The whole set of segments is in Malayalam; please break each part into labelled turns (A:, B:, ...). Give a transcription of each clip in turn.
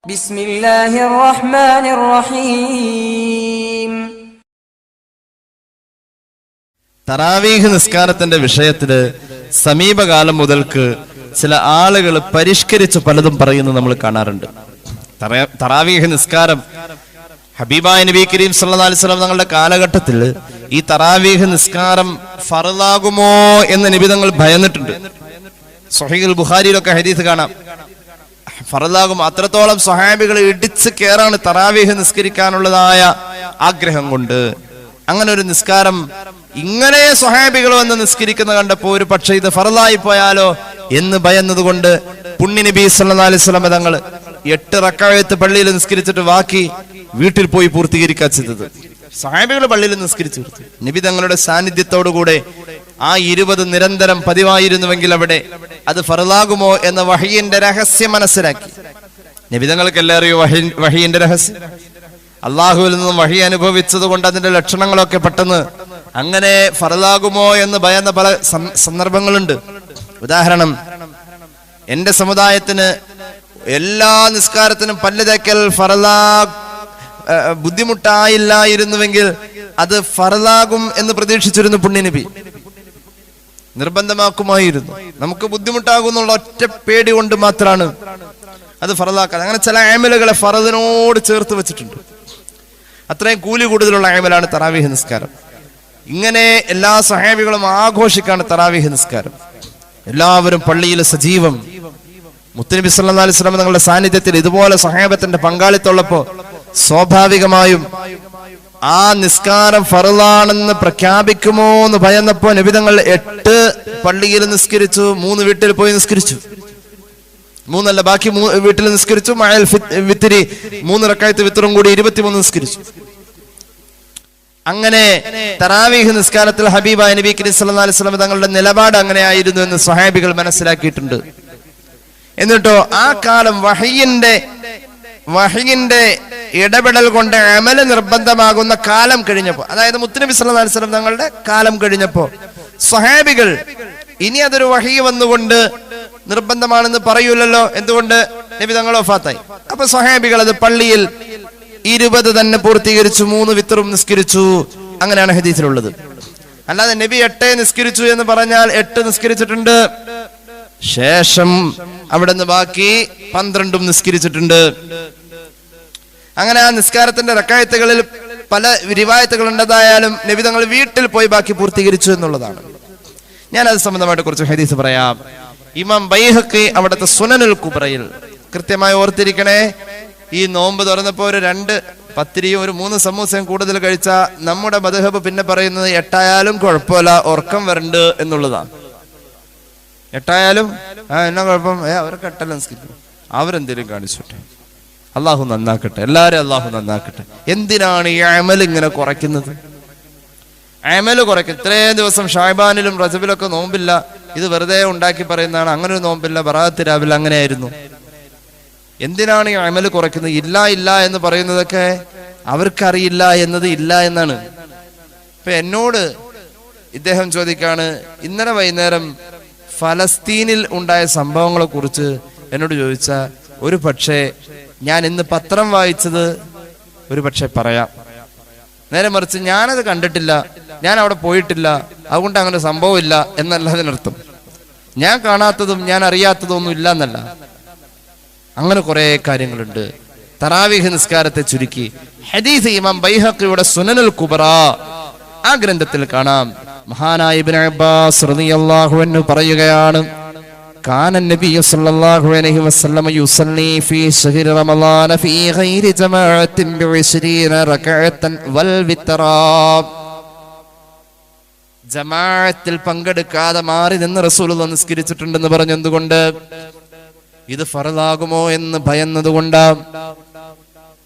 A: ബിസ്മില്ലാഹിർ റഹ്മാനിർ റഹീം.
B: തറാവീഹ് നിസ്കാരത്തിന്റെ വിഷയത്തില് സമീപകാലം മുതൽക്ക് ചില ആളുകൾ പരിഷ്കരിച്ച് പലതും പറയുന്നത് നമ്മൾ കാണാറുണ്ട്. തറാവീഹ് നിസ്കാരം ഹബീബായ നബി കരീം സല്ലല്ലാഹു അലൈഹി വസല്ലം തങ്ങളുടെ കാലഘട്ടത്തിൽ ഈ തറാവീഹ് നിസ്കാരം ഫർളാകുമോ എന്ന് നബി തങ്ങൾ ഭയന്നിട്ടുണ്ട്. സ്വഹീഹുൽ ബുഖാരിയിലൊക്കെ ഹദീസ് കാണാം, ഫർളാകും. അത്രത്തോളം സ്വഹാബികൾ ഇടിച്ച് കയറാണ് തറാവീഹ് നിസ്കരിക്കാനുള്ളതായ ആഗ്രഹം കൊണ്ട്. അങ്ങനെ ഒരു നിസ്കാരം ഇങ്ങനെ സ്വഹാബികൾ വന്ന് നിസ്കരിക്കുന്ന കണ്ടപ്പോ ഒരു പക്ഷെ ഇത് ഫർളായി പോയാലോ എന്ന് ഭയന്നത് കൊണ്ട് പുണ്യ നബി സല്ലല്ലാഹു അലൈഹി വസല്ലം തങ്ങൾ 8 റക്അത്ത് പള്ളിയിൽ നിസ്കരിച്ചിട്ട് ബാക്കി വീട്ടിൽ പോയി പൂർത്തീകരിക്കാൻ ചെയ്തത്. സ്വഹാബികൾ പള്ളിയിൽ നിസ്കരിച്ചു. നബി തങ്ങളുടെ സാന്നിധ്യത്തോടുകൂടെ ആ 20 നിരന്തരം പതിവായിരുന്നുവെങ്കിൽ അവിടെ അത് ഫർളാകുമോ എന്ന വഹയിന്റെ രഹസ്യം മനസ്സിലാക്കി. നബി തങ്ങൾക്ക് എല്ലാം അറിയോ വഹയിന്റെ രഹസ്യം? അള്ളാഹുവിൽ നിന്നും വഹി അനുഭവിച്ചത് കൊണ്ട് അതിന്റെ ലക്ഷണങ്ങളൊക്കെ പെട്ടെന്ന് അങ്ങനെ ഫർളാകുമോ എന്ന് ഭയന്ന പല സന്ദർഭങ്ങളുണ്ട്. ഉദാഹരണം, എന്റെ സമുദായത്തിന് എല്ലാ നിസ്കാരത്തിനും പല്ല് തേക്കൽ ബുദ്ധിമുട്ടായില്ലായിരുന്നുവെങ്കിൽ അത് ഫർളാകും എന്ന് പ്രതീക്ഷിച്ചിരുന്നു പുണ്യനബി. നിർബന്ധമാക്കുമായിരുന്നു. നമുക്ക് ബുദ്ധിമുട്ടാകുന്നുള്ള ഒറ്റ പേടി കൊണ്ട് മാത്രമാണ് അത് ഫർളാക്കാൻ. അങ്ങനെ ചില അമലുകളെ ഫർദിനോട് ചേർത്ത് വെച്ചിട്ടുണ്ട്. അത്രയും കൂലി കൂടുതലുള്ള അമലാണ് തറാവീഹ് നിസ്കാരം. ഇങ്ങനെ എല്ലാ സ്വഹാബികളും ആഘോഷിക്കാണ് തറാവീഹ് നിസ്കാരം. എല്ലാവരും പള്ളിയിൽ സജീവം. മുത്തുനബി സല്ലല്ലാഹു അലൈഹി വസല്ലം തങ്ങളുടെ സാന്നിധ്യത്തിൽ ഇതുപോലെ സ്വഹാബത്തിന്റെ പങ്കാളിത്തമുള്ളപ്പോ സ്വാഭാവികമായും ആ നിസ്കാരം ഫർളാണെന്ന് പ്രഖ്യാപിക്കുമോ എന്ന് ഭയന്നപ്പോ നബി തങ്ങൾ 8 പള്ളിയിൽ നിസ്കരിച്ചു, 3 വീട്ടിൽ പോയി നിസ്കരിച്ചു. 3 അല്ല, ബാക്കി വീട്ടിൽ നിസ്കരിച്ചു. മഅൽ വിത്രി 3 റക്അത്ത് വിത്റും കൂടി 23 നിസ്കരിച്ചു. അങ്ങനെ തറാവീഹ് നിസ്കാരത്തിൽ ഹബീബായ നബി കരീം സല്ലല്ലാഹു അലൈഹി വസല്ലം തങ്ങളുടെ നിലപാട് അങ്ങനെയായിരുന്നു എന്ന് സ്വഹാബികൾ മനസ്സിലാക്കിയിട്ടുണ്ട്. എന്നിട്ടോ ആ കാലം വഹയിന്റെ ഇടപെടൽ കൊണ്ട് അമല് നിർബന്ധമാകുന്ന കാലം കഴിഞ്ഞപ്പോ, അതായത് മുത്തുനബി സല്ലല്ലാഹു അലൈഹി വസല്ലം തങ്ങളുടെ കാലം കഴിഞ്ഞപ്പോ സ്വഹാബികൾ ഇനി അതൊരു വഹി വന്നുകൊണ്ട് നിർബന്ധമാണെന്ന് പറയൂലല്ലോ. എന്തുകൊണ്ട്? നബി തങ്ങൾ വഫാത്തായി. അപ്പൊ സ്വഹാബികൾ അത് പള്ളിയിൽ 20 തന്നെ പൂർത്തീകരിച്ചു, 3 വിത്റും നിസ്കരിച്ചു. അങ്ങനെയാണ് ഹദീസിലുള്ളത്. അല്ലാതെ നബി 8 നിസ്കരിച്ചു എന്ന് പറഞ്ഞാൽ 8 നിസ്കരിച്ചിട്ടുണ്ട്, ശേഷം അവിടെ നിന്ന് ബാക്കി 12 നിസ്കരിച്ചിട്ടുണ്ട്. അങ്ങനെ ആ നിസ്കാരത്തിന്റെ റക്അത്തുകളിൽ പല റിവായത്തുകൾ ഉണ്ടതായാലും നബി തങ്ങൾ വീട്ടിൽ പോയി ബാക്കി പൂർത്തീകരിച്ചു എന്നുള്ളതാണ്. ഞാൻ അത് സംബന്ധമായിട്ട് കുറച്ച് ഹദീസ് പറയാം. ഇമാം ബൈഹഖി അവിടുത്തെ സുനനുൽ കുബ്രയിൽ കൃത്യമായി ഓർത്തിരിക്കണേ, ഈ നോമ്പ് തുറന്നപ്പോ ഒരു 2 പത്തിരിയും ഒരു 3 സമൂസയും കൂടുതൽ കഴിച്ച നമ്മുടെ മദ്ഹബ് പിന്നെ പറയുന്നത് 8 ആയാലും കുഴപ്പമില്ല, ഉറക്കം വരണ്ട് എന്നുള്ളതാണ്. 8 ആയാലും എന്നാ കുഴപ്പം, അവർക്ക് 8 നിസ്കരിക്കും, അവരെന്തേലും കാണിച്ചോട്ടെ, അള്ളാഹു നന്നാക്കട്ടെ, എല്ലാരും അള്ളാഹു നന്നാക്കട്ടെ. എന്തിനാണ് ഈ അമൽ ഇങ്ങനെ കുറയ്ക്കുന്നത്? അമല് കുറയ്ക്കും. ഇത്രയും ദിവസം ഷാബാനിലും റജബിലൊക്കെ നോമ്പില്ല, ഇത് വെറുതെ ഉണ്ടാക്കി പറയുന്നതാണ്. അങ്ങനെ ഒരു നോമ്പില്ല, ബറാഅത്ത് രാവിലെ അങ്ങനെയായിരുന്നു. എന്തിനാണ് ഈ അമല് കുറയ്ക്കുന്നത്? ഇല്ല എന്ന് പറയുന്നതൊക്കെ അവർക്കറിയില്ല എന്നത് ഇല്ല എന്നാണ്. ഇപ്പൊ എന്നോട് ഇദ്ദേഹം ചോദിക്കാണ്, ഇന്നലെ വൈകുന്നേരം ഫലസ്തീനിൽ ഉണ്ടായ സംഭവങ്ങളെ കുറിച്ച് എന്നോട് ചോദിച്ച ഒരു പക്ഷേ ഞാൻ ഇന്ന് പത്രം വായിച്ചത് ഒരു പക്ഷെ പറയാം, നേരെ മറിച്ച് ഞാനത് കണ്ടിട്ടില്ല, ഞാൻ അവിടെ പോയിട്ടില്ല, അതുകൊണ്ട് അങ്ങനെ സംഭവമില്ല എന്നല്ല അതിനർത്ഥം. ഞാൻ കാണാത്തതും ഞാൻ അറിയാത്തതും ഒന്നും ഇല്ല എന്നല്ല. അങ്ങനെ കുറെ കാര്യങ്ങളുണ്ട്. തറാവീഹ് നിസ്കാരത്തെ ചുരുക്കി ഹദീസ് ഇമാം ബൈഹഖിയുടെ സുനനുൽ കുബ്ര ആ ഗ്രന്ഥത്തിൽ കാണാം. മഹാനായ ഇബ്നു അബ്ബാസ് റളിയല്ലാഹു അൻഹു പറയുകയാണ്, കാന നബിയ്യു സല്ലല്ലാഹു അലൈഹി വസല്ലം യുസല്ലി ഫീ ശഹ്രി റമളാന ഫീ ഗൈരി ജമാഅത്തിൻ ബി20 റക്അത്തൻ വൽ വിത്റാ. ജമാഅത്തിൽ പങ്കെടുക്കാതെ മാറി നിന്ന് റസൂലുള്ളാഹി നിസ്കരിച്ചിട്ടുണ്ടെന്ന് പറഞ്ഞു. എന്തുകൊണ്ട്? ഇത് ഫർളാകുമോ എന്ന് ഭയന്നതുകൊണ്ട്.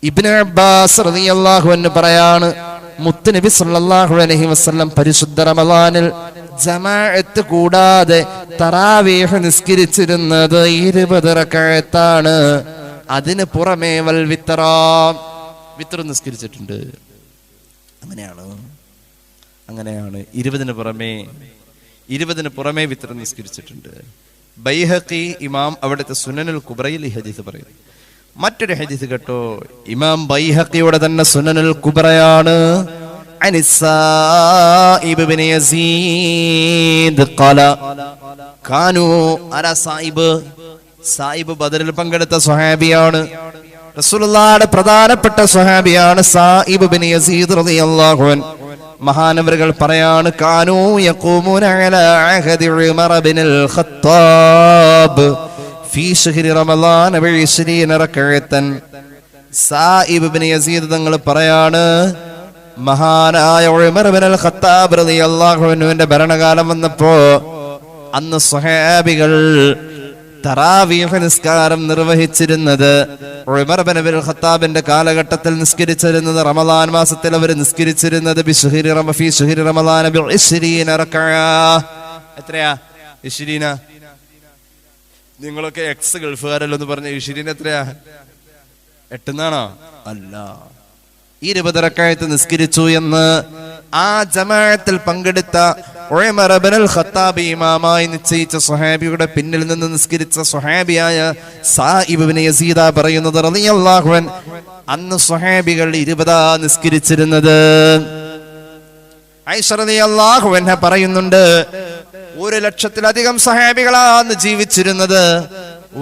B: ഇബ്നു അബ്ബാസ് റളിയല്ലാഹു അൻഹു പറയാണ്, മുത്തുനബി സല്ലല്ലാഹു അലൈഹി വസല്ലം പരിശുദ്ധ റമളാനിൽ ജമാഅത്ത് കൂടാതെ തറാവീഹ് നിസ്കരിച്ചിരുന്നത് 20 റക്അത്താണ്. അതിന് പുറമേ വൽ വിത്റാ, വിത്ർ നിസ്കരിച്ചിട്ടുണ്ട്. അങ്ങനെയാണ് 20 പുറമേ വിത്ർ നിസ്കരിച്ചിട്ടുണ്ട്. ബൈഹഖി ഇമാം അവിടുത്തെ സുനനുൽ കുബ്രയിൽ ഈ ഹദീസ് പറയുന്നു. മറ്റൊരു ഹദീസ് കേട്ടോ, ഇമാം ബൈഹഖിയുടെ തന്നെ സുനനുൽ കുബ്രയാണ്. അനിസ്സായിബ് ഇബ്നു യസീദ് ഖാല കാനു അല സായിബ് ബദറിൽ പങ്കെടുത്ത സ്വഹാബിയാണ്. റസൂലുള്ളാഹിയുടെ പ്രധാനപ്പെട്ട സ്വഹാബിയാണ് സായിബ് ഇബ്നു യസീദ് റളിയല്ലാഹു അൻഹു. മഹാനവറുകൾ പറയാണ്, കാനൂ യഖൂമുന അലാ അഹദി ഉമർ ഇബ്നുൽ ഖത്താബ് ഫീ ശഹ്രി റമളാൻ ബ20 റകഅത്തൻ. സായിബ് ഇബ്നു യസീദ് തങ്ങൾ പറയാണ്, മഹാനായ ഉമർ ഇബ്നുൽ ഖത്താബ് റളിയല്ലാഹു അൻഹുവിന്റെ ഭരണകാലം വന്നപ്പോ അന്ന് സ്വഹാബികൾ തറാവീഹ് നിസ്കാരം നിർവഹിച്ചിരുന്നത്, ഉമർ ഇബ്നുൽ ഖത്താബിന്റെ കാലഘട്ടത്തിൽ നിസ്കരിച്ചിരുന്നത്, റമളാൻ മാസത്തിൽ അവർ നിസ്കരിച്ചിരുന്നത് ഫീ ശഹ്രി റമളാൻ ബ20 റകഅ. എത്രയാ? 20. നിങ്ങളൊക്കെ എക്സ് ഗൾഫുകാരല്ലോ എന്ന് പറഞ്ഞ 20 എത്രയാ? 8 എന്നാണോ? അല്ല, 20 റകഅത്ത് നിസ്കരിച്ചു എന്ന് ആ ജമാഅത്തിൽ പങ്കെടുത്ത ഉമർ ഇബ്നുൽ ഖത്താബ് ഇമാമായി നിശ്ചയിച്ച സ്വഹാബിയുടെ പിന്നിൽ നിന്ന് നിസ്കരിച്ച സ്വഹാബിയായ സായിബ് ഇബ്നു യസീദ പറയുന്നത് റളിയല്ലാഹു അൻഹു, അന്ന് സ്വഹാബികൾ 20 നിസ്കരിച്ചിരുന്നത്. ആയിഷ റളിയല്ലാഹു അൻഹ പറയുന്നുണ്ട്, 1,00,000-ലധികം സ്വഹാബികളാണ് ജീവിച്ചിരുന്നത്.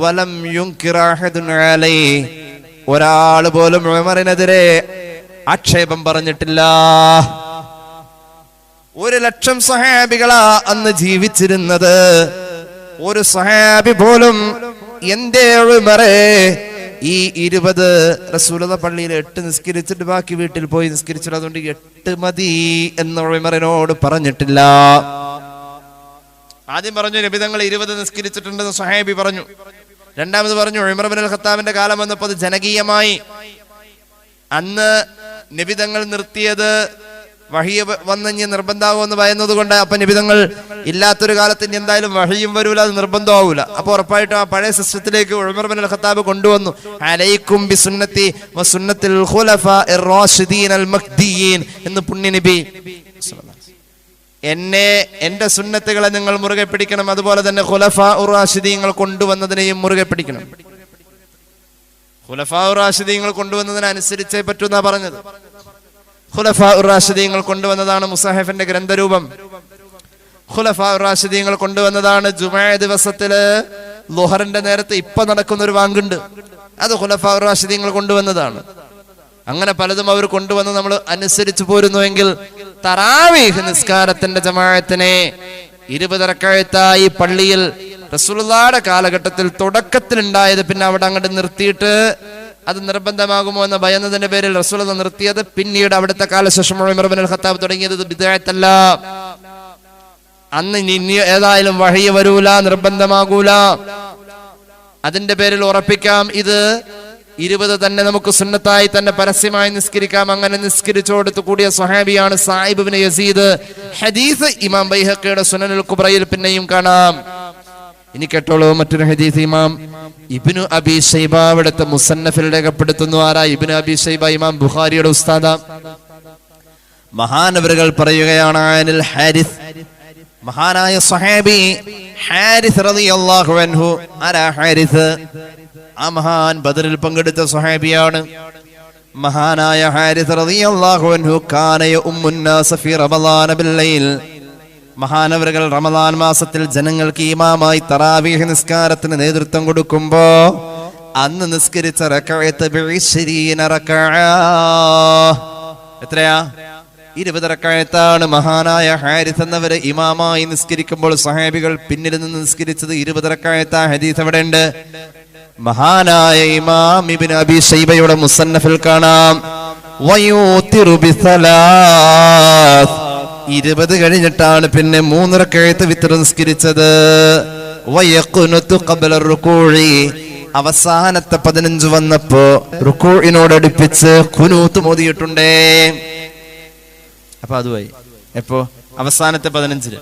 B: വലം യുൻകിറ അഹദുൻ അലൈഹി, ഒരാൾ പോലും ഉമറിനെതിരെ ആക്ഷേപം പറഞ്ഞിട്ടില്ല. 1,00,000 സ്വഹാബികളാ അന്ന് ജീവിച്ചിരുന്നത്. ഒരു സ്വഹാബി പോലും എന്തേ ഉമറേ ഈ 20 റസൂലുള്ളാഹി പള്ളിയിൽ 8 നിസ്കരിച്ചിട്ട് ബാക്കി വീട്ടിൽ പോയി നിസ്കരിച്ചിട്ട് അതുകൊണ്ട് 8 മതി എന്ന് ഉമറിനോട് പറഞ്ഞിട്ടില്ല. ആദ്യം പറഞ്ഞു നബി തങ്ങൾ 20 നിസ്കരിച്ചിട്ടുണ്ടെന്ന് സ്വഹാബി പറഞ്ഞു. രണ്ടാമത് പറഞ്ഞു ഉമർ ഇബ്നുൽ ഖത്താബിന്റെ കാലം വന്നപ്പോൾ അത് ജനകീയമായി. അന്ന് നബി തങ്ങൾ നിർത്തിയത് വഹി വന്നഞ്ഞ് നിർബന്ധമാകുമെന്ന് പറയുന്നത് കൊണ്ട്, അപ്പൊ നിബിധങ്ങൾ ഇല്ലാത്തൊരു കാലത്ത് ഇനി എന്തായാലും വഹിയും വരൂല, അത് നിർബന്ധമാവൂല. അപ്പൊ ഉറപ്പായിട്ടും ആ പഴയ സിസ്റ്റത്തിലേക്ക് ഉമർ ഇബ്നുൽ ഖത്താബ് കൊണ്ടുവന്നു. അലൈക്കും ബിസുന്നത്തി വസുന്നത്തിൽ ഖുലഫാഇർ റാഷിദീൻ അൽ മഹ്ദിയീൻ എന്ന് പുണ്യ നബി എന്റെ സുന്നത്തുകളെ നിങ്ങൾ മുറുകെ പിടിക്കണം, അതുപോലെ തന്നെ ഖുലഫാഉർ റാഷിദീങ്ങൾ കൊണ്ടുവന്നതിനെയും മുറുകെ പിടിക്കണം. ഖുലഫാഉർ റാഷിദീങ്ങൾ കൊണ്ടുവന്നതിനനുസരിച്ചേ പറ്റൂന്നാ പറഞ്ഞത്. ഖുലഫാഉർ റാഷിദീങ്ങൾ കൊണ്ടുവന്നതാണ് മുസഹഫിന്റെ ഗ്രന്ഥരൂപം. ഖുലഫാഉർ റാഷിദീങ്ങൾ കൊണ്ടുവന്നതാണ് ജുമുഅ ദിവസത്തില് ളുഹറിന്റെ നേരത്തെ ഇപ്പൊ നടക്കുന്ന ഒരു വാങ്കുണ്ട്, അത് ഖുലഫാഉർ റാഷിദീങ്ങൾ കൊണ്ടുവന്നതാണ്. അങ്ങനെ പലതും അവർ കൊണ്ടുവന്ന് നമ്മൾ അനുസരിച്ചു പോരുന്നുവെങ്കിൽ തറാവീഹ് നിസ്കാരത്തിന്റെ ജമാഅത്തിനെ 20 റകഅത്തായി പള്ളിയിൽ റസൂലുള്ളാഹിയുടെ കാലഘട്ടത്തിൽ തുടക്കത്തിൽ ഉണ്ടായത്, പിന്നെ അവിടെ അങ്ങോട്ട് നിർത്തിയിട്ട് അത് നിർബന്ധമാകുമോ എന്ന ഭയന്നതിന്റെ പേരിൽ റസൂലുള്ളാഹി നിർത്തിയത്. പിന്നീട് അവിടുത്തെ കാലശേഷം ഉമർ ഇബ്നുൽ ഖത്താബ് തുടങ്ങിയത് ബിദ്അത്തല്ല. അന്ന് ഇനി ഏതായാലും വഹി വരൂല, നിർബന്ധമാകൂല. അതിന്റെ പേരിൽ ഉറപ്പിക്കാം ഇത് 20 തന്നെ നമുക്ക് സുന്നത്തായി തന്നെ പരസ്യമായി നിസ്കരിക്കാം. അങ്ങനെ നിസ്കരിച്ചു കൊടുത്തു കൂടിയ സ്വഹാബിയാണ് സായിബ് ഇബ്നു യസീദ്. ഹദീസ് ഇമാം ബൈഹഖിയുടെ സുനനുൽ കുബ്രയിൽ പിന്നെയും കാണാം. ഇനി കേട്ടോളൂ മറ്റൊരു ഹദീസ്. ഇമാം ഇബ്നു അബി ശൈബ അവിടുത്തെ മുസന്നഫിൽ രേഖപ്പെടുത്തുന്നു. ആരാ? ഇബ്നു അബി ശൈബ ഇമാം ബുഖാരിയുടെ ഉസ്താദ. മഹാനവറുകൾ പറയുകയാണ്, അനിൽ ഹാരിസ്, മഹാനായ സ്വഹാബി ഹാരിസ് റളിയല്ലാഹു അൻഹു. ആരാ ഹാരിസ്? ആ മഹാൻ ബദറിൽ പങ്കെടുത്ത സ്വഹാബിയാണ്. മഹാനായ ഹാരിസ് റളിയല്ലാഹു അൻഹു കാന യഉമ്മുൻ നാസ ഫീ റമളാന ബില്ലൈൽ. മഹാനവറുകൾ റമളാൻ മാസത്തിൽ ജനങ്ങൾക്ക് ഇമാമായി തറാവീഹ് നിസ്കാരത്തിന് നേതൃത്വം കൊടുക്കുമ്പോ അന്ന് നിസ്കരിച്ച റകഅത്ത് 20 റകഅ. എത്രയാ? 20 റകഅത്താണ് മഹാനായ ഹാരിസ് എന്നവര് ഇമാമായി നിസ്കരിക്കുമ്പോൾ സ്വഹാബികൾ പിന്നിൽ നിന്ന് നിസ്കരിച്ചത് 20 റകഅത്ത്. ഹദീസ് എവിടെ ഉണ്ട്? മഹാനായ ഇമാം ഇബ്നു അബി ശൈബയുടെ മുസന്നഫിൽ കാണാം. വയൂതിറു ബിസലാസ്, 20 കഴിഞ്ഞിട്ടാണ് പിന്നെ 3 റകഅത്ത് വിത്ർ നിസ്കരിച്ചത്. വയഖ്നുതു ഖബ്ല റുകൂഇ, അവസാനത്തെ 15 വന്നപ്പോ റുകൂഇനോട് അടുപ്പിച്ച് ഖുനൂത്ത് മോദിയിട്ടുണ്ടേ. അപ്പൊ അതുമായി എപ്പോ? അവസാനത്തെ 15.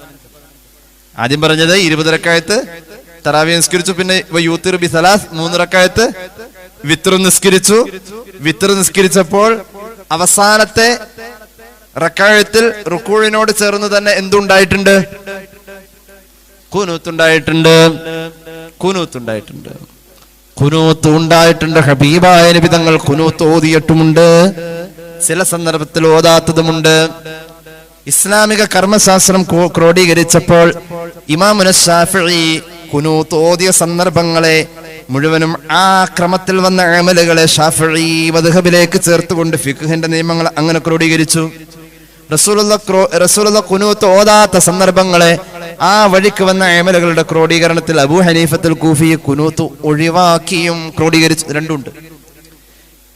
B: ആദ്യം പറഞ്ഞത് 20 റകഅത്ത് തറാവീഹ് നിസ്കരിച്ചു, പിന്നെ വയൂതിറു ബിസലാസ് 3 റകഅത്ത് വിത്ർ നിസ്കരിച്ചു. വിത്ർ നിസ്കരിച്ചപ്പോൾ അവസാനത്തെ റകഅത്തിൽ റുകൂഇനോട് ചേർന്ന് തന്നെ എന്തുണ്ടായിട്ടുണ്ട്? ഖുനൂത്തുണ്ടായിട്ടുണ്ട്. ഖുനൂത്ത് ഉണ്ടായിട്ടുണ്ട്. ഹബീബായ നബി തങ്ങൾ ഖുനൂത്ത് ഓതിയിട്ടുമുണ്ട്, ചില സന്ദർഭത്തിൽ ഓതാത്തതുമുണ്ട്. ഇസ്ലാമിക കർമ്മശാസ്ത്രം ക്രോഡീകരിച്ചപ്പോൾ ഇമാമുന ശാഫിഈ ഖുനൂത്ത് ഓതിയ സന്ദർഭങ്ങളെ മുഴുവനും ആ ക്രമത്തിൽ വന്ന അമലുകളെ ശാഫിഈ മദ്ഹബിലേക്ക് ചേർത്തുകൊണ്ട് ഫിഖ്ഹിന്റെ നിയമങ്ങൾ അങ്ങനെ ക്രോഡീകരിച്ചു. റസൂലുള്ള ഖുനൂത്ത് ഓതാത്ത സന്ദർഭങ്ങളെ ആ വഴിക്ക് വന്ന അമലുകളുടെ ക്രോഡീകരണത്തിൽ അബൂ ഹനീഫത്തുൽ കൂഫി ഖുനൂത്ത് ഒഴിവാക്കിയും ക്രോഡീകരിച്ചു. രണ്ടുണ്ട്.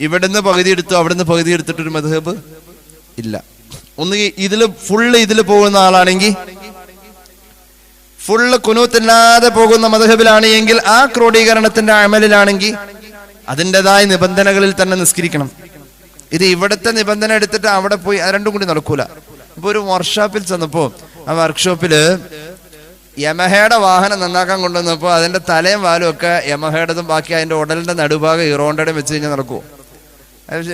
B: ഇവിടുന്ന് പകുതി എടുത്തു, അവിടുന്ന് പകുതി എടുത്തിട്ടൊരു മദ്ഹബ് ഇല്ല. ഒന്ന് ഇതില് പോകുന്ന ആളാണെങ്കിൽ, ഫുള്ള് ഖുനൂത്തില്ലാതെ പോകുന്ന മദ്ഹബിലാണ് എങ്കിൽ ആ ക്രോഡീകരണത്തിന്റെ അമലിലാണെങ്കിൽ അതിൻ്റെതായ നിബന്ധനകളിൽ തന്നെ നിസ്കരിക്കണം. ഇത് ഇവിടുത്തെ നിബന്ധന എടുത്തിട്ട് അവിടെ പോയി രണ്ടും കൂടി നടക്കൂല. ഇപ്പൊ ഒരു വർക്ക്ഷോപ്പിൽ ചെന്നപ്പോ ആ വർക്ക്ഷോപ്പില് യമഹയുടെ വാഹനം നന്നാക്കാൻ കൊണ്ടുവന്നപ്പോ അതിന്റെ തലയും വാലും ഒക്കെ യമഹയുടേതും ബാക്കി അതിന്റെ ഉടലിന്റെ നടുഭാഗം ഹീറോണ്ടയും വെച്ച് കഴിഞ്ഞാൽ നടക്കുമോ?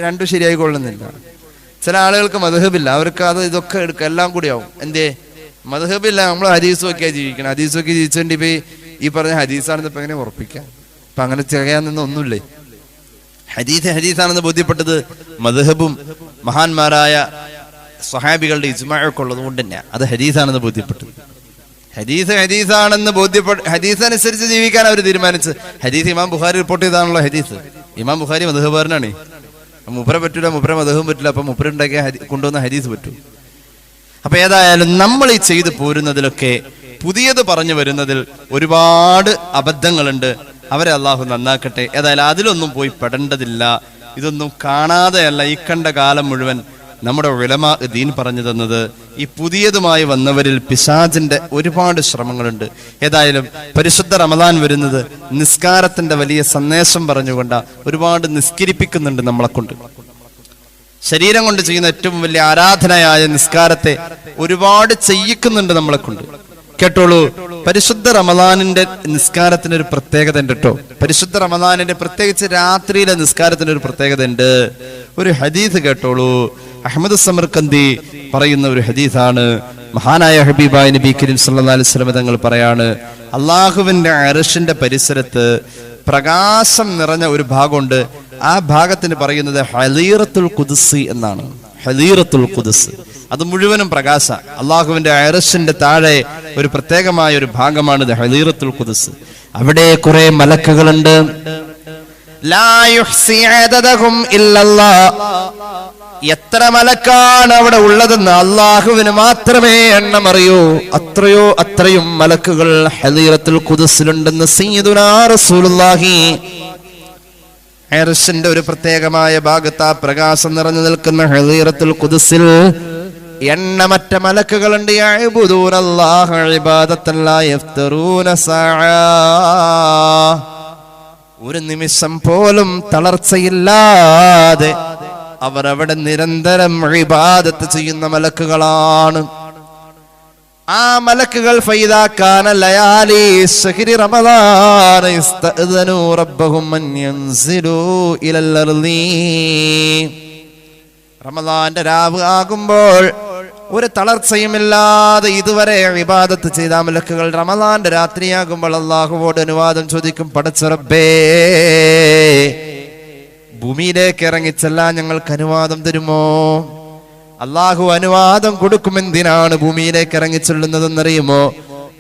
B: രണ്ടും ശരിയായി കൊള്ളുന്നില്ല. ചില ആളുകൾക്ക് മദ്ഹബില്ല, അവർക്ക് അത് ഇതൊക്കെ എടുക്കുക, എല്ലാം കൂടിയാവും. എന്തേ മദ്ഹബില്ല? നമ്മൾ ഹദീസ് നോക്കിയാ ജീവിക്കണം. ഹദീസ് നോക്കി ജീവിച്ചോണ്ട് ഇപ്പൊ ഈ പറഞ്ഞ ഹദീസാണെന്ന് ഇപ്പൊ എങ്ങനെ ഉറപ്പിക്കാം? ഇപ്പൊ അങ്ങനെ ചെയ്യാൻ ഒന്നുമില്ലേ. ഹദീസാണെന്ന് ബോധ്യപ്പെട്ടത് മദ്ഹബും മഹാന്മാരായ സ്വഹാബികളുടെ ഇജ്മാഅൊക്കെ ഉള്ളത് കൊണ്ട് തന്നെ അത് ഹദീസാണെന്ന് ബോധ്യപ്പെട്ടത്. ഹദീസാണെന്ന് ഹദീസ് അനുസരിച്ച് ജീവിക്കാൻ അവർ തീരുമാനിച്ച്. ഹദീസ് ഇമാം ബുഖാരി റിപ്പോർട്ട് ചെയ്താണല്ലോ ഹദീസ്. ഇമാം ബുഖാരി മദ്ഹബുകാരനാണ്. മുപ്പര പറ്റൂല, മുപ്പര മദ്ഹബും പറ്റില്ല. അപ്പൊ മുപ്പരുണ്ടാക്കിയ കൊണ്ടുവന്ന ഹദീസ് പറ്റൂ. അപ്പൊ ഏതായാലും നമ്മൾ ഈ ചെയ്തു പോരുന്നതിലൊക്കെ പുതിയത് പറഞ്ഞു വരുന്നതിൽ ഒരുപാട് അബദ്ധങ്ങളുണ്ട്. അവരെ അള്ളാഹു നന്നാക്കട്ടെ. ഏതായാലും അതിലൊന്നും പോയി പെടേണ്ടതില്ല. ഇതൊന്നും കാണാതെയല്ല ഈ കണ്ട കാലം മുഴുവൻ നമ്മുടെ ഉലമാ ദീൻ പറഞ്ഞു തന്നത്. ഈ പുതിയതുമായി വന്നവരിൽ പിശാചിന്റെ ഒരുപാട് ശ്രമങ്ങളുണ്ട്. ഏതായാലും പരിശുദ്ധ റമദാൻ വരുന്നത് നിസ്കാരത്തിന്റെ വലിയ സന്ദേശം പറഞ്ഞുകൊണ്ടാ. ഒരുപാട് നിസ്കരിപ്പിക്കുന്നുണ്ട് നമ്മളെ കൊണ്ട്. ശരീരം കൊണ്ട് ചെയ്യുന്ന ഏറ്റവും വലിയ ആരാധനയായ നിസ്കാരത്തെ ഒരുപാട് ചെയ്യിക്കുന്നുണ്ട് നമ്മളെ കൊണ്ട്. കേട്ടോളൂ, പരിശുദ്ധ റമദാനിന്റെ നിസ്കാരത്തിന് ഒരു പ്രത്യേകത ഉണ്ട് കേട്ടോ. പരിശുദ്ധ റമദാനിന്റെ പ്രത്യേകിച്ച് രാത്രിയിലെ നിസ്കാരത്തിന് ഒരു പ്രത്യേകത ഉണ്ട്. ഒരു ഹദീസ് കേട്ടോളൂ. അഹ്മദ് സമർകന്ദി പറയുന്ന ഒരു ഹദീസാണ്. മഹാനായ ഹബീബായ നബി കരീം സല്ലല്ലാഹു അലൈഹി വസല്ലം തങ്ങൾ പറയാണ്, അള്ളാഹുവിന്റെ അർശിന്റെ പരിസരത്ത് പ്രകാശം നിറഞ്ഞ ഒരു ഭാഗമുണ്ട്. ആ ഭാഗത്തിന് പറയുന്നത് ഹലീറത്തുൽ ഖുദ്സി എന്നാണ്. ഹലീറത്തുൽ ഖുദ്സ്, അത് മുഴുവനും പ്രകാശ. അള്ളാഹുവിന്റെ അർശിന്റെ താഴെ ഒരു പ്രത്യേകമായ ഒരു ഭാഗമാണിത് ഹലീറത്തുൽ ഖുദ്സ്. അവിടെ കുറെ മലക്കുകളുണ്ട്. ലാ യുഹ്സി അദദഹും ഇല്ലല്ലാഹ്. എത്ര മലക്കാണ് അവിടെ ഉള്ളതെന്ന് അള്ളാഹുവിന് മാത്രമേ എണ്ണം അറിയൂ. അത്രയും മലക്കുകൾ ഹലീറത്തുൽ ഖുദ്സിലുണ്ടെന്ന് സയ്യിദുനാ റസൂലുള്ളാഹി. അർശിന്റെ ഒരു പ്രത്യേകമായ ഭാഗത്ത് ആ പ്രകാശം നിറഞ്ഞു നിൽക്കുന്ന ഹലീറത്തുൽ ഖുദ്സിൽ എണ്ണമറ്റ മലക്കുകളുണ്ട്. യഅ്ബുദൂനല്ലാഹ ഇബാദത്തൻ ലാ യഫ്തറൂന സഅ. ഒരു നിമിഷം പോലും തളർച്ചയില്ലാതെ അവർ അവിടെ നിരന്തരം ഇബാദത്ത് ചെയ്യുന്ന മലക്കുകളാണ്. ആ മലക്കുകൾ ഫൈദാ കാന ലയാലി ശഹ്രി റമദാന ഇസ്തഅ്ദനു റബ്ബഹും അൻ യൻസിലു ഇലൽ അർളി. റമദാന്റെ രാവ് ആകുമ്പോൾ ഒരു തളർച്ചയുമില്ലാതെ ഇതുവരെ ഇബാദത്ത് ചെയ്ത മലക്കുകൾ റമദാന്റെ രാത്രിയാകുമ്പോൾ അല്ലാഹുവോട് അനുവാദം ചോദിക്കും, പടച്ച റബ്ബേ, ഭൂമിയിലേക്ക് ഇറങ്ങിച്ചെല്ലാൻ ഞങ്ങൾക്ക് അനുവാദം തരുമോ? അള്ളാഹു അനുവാദം കൊടുക്കും. എന്തിനാണ് ഭൂമിയിലേക്ക് ഇറങ്ങിച്ചെല്ലുന്നതെന്നറിയുമോ?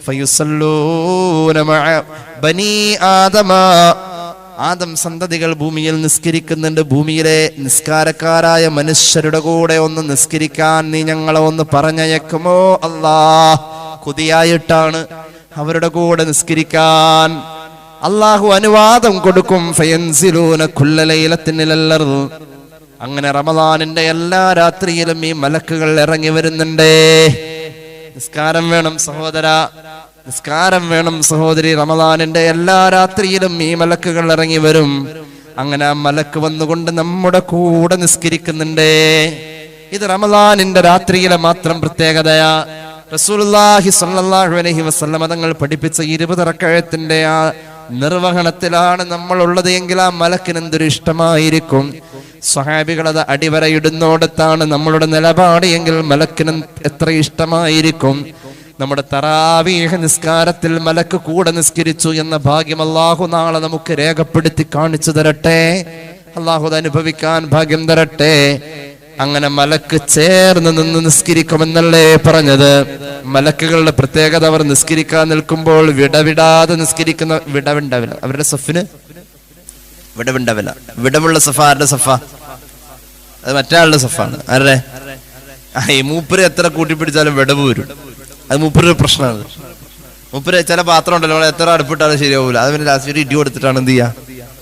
B: ഫയുസല്ലൂന മഅ ബനീ ആദമ. ആദം സന്തതികൾ ഭൂമിയിൽ നിസ്കരിക്കുന്നുണ്ട്. ഭൂമിയിലെ നിസ്കാരക്കാരായ മനുഷ്യരുടെ കൂടെ ഒന്ന് നിസ്കരിക്കാൻ നീ ഞങ്ങളെ ഒന്ന് പറഞ്ഞയക്കുമോ അല്ലാഹ്? കൊതിയായിട്ടാണ് അവരുടെ കൂടെ നിസ്കരിക്കാൻ. അള്ളാഹു അനുവാദം കൊടുക്കും. ഫയൻസിലൂന കുല്ല ലൈലത്തിൻ ഇലൽ അർള്. അങ്ങനെ റമദാനിന്റെ എല്ലാ രാത്രിയിലും ഈ മലക്കുകൾ ഇറങ്ങി വരുന്നുണ്ട്. നിസ്കാരം വേണം സഹോദര, നിസ്കാരം വേണം സഹോദരി. റമദാനിന്റെ എല്ലാ രാത്രിയിലും ഈ മലക്കുകൾ ഇറങ്ങി വരും. അങ്ങനെ ആ മലക്ക് വന്നുകൊണ്ട് നമ്മുടെ കൂടെ നിസ്കരിക്കുന്നുണ്ട്. ഇത് റമദാനിന്റെ രാത്രിയിലെ മാത്രം പ്രത്യേകതയാ. റസൂലുള്ളാഹി സ്വല്ലല്ലാഹു അലൈഹി വസല്ലം തങ്ങൾ പഠിപ്പിച്ച 20 റക്അത്തിന്റെ ആ നിർവഹണത്തിലാണ് നമ്മൾ ഉള്ളത് എങ്കിൽ ആ മലക്കിന് എന്തൊരു ഇഷ്ടമായിരിക്കും. സ്വഹാബികൾ അത് അടിവരയിടുന്നോടത്താണ് നമ്മളുടെ നിലപാട് എങ്കിൽ മലക്കിന് എത്ര ഇഷ്ടമായിരിക്കും. നമ്മുടെ തറാവീഹ് നിസ്കാരത്തിൽ മലക്ക് കൂടെ നിസ്കരിച്ചു എന്ന ഭാഗ്യം അല്ലാഹു നാളെ നമുക്ക് രേഖപ്പെടുത്തി കാണിച്ചു തരട്ടെ. അല്ലാഹു അത് അനുഭവിക്കാൻ ഭാഗ്യം തരട്ടെ. അങ്ങനെ മലക്ക് ചേർന്ന് നിന്ന് നിസ്കരിക്കുമെന്നല്ലേ പറഞ്ഞത്. മലക്കുകളുടെ പ്രത്യേകത, അവർ നിസ്കരിക്കാൻ നിൽക്കുമ്പോൾ വിടവിടാതെ നിസ്കരിക്കുന്ന, വിടവുണ്ടാവില്ല അവരുടെ സഫിന്, വിടവുണ്ടാവില്ല. വിടവുള്ള സഫ ആരുടെ സഫ? അത് മറ്റേ സഫാണ്. ആരുടെ? ഈ മൂപ്പര് എത്ര കൂട്ടിപ്പിടിച്ചാലും വിടവ് വരും. അത് മൂപ്പര് പ്രശ്നമാണ്. മൂപ്പര് ചില പാത്രം ഉണ്ടല്ലോ, നമ്മൾ എത്ര അടുപ്പിട്ടാലും ശരിയാവൂല. അത് പിന്നെ ലാസ്റ്റ് ഒരു ഇടി കൊടുത്തിട്ടാണ് എന്ത് ചെയ്യാ,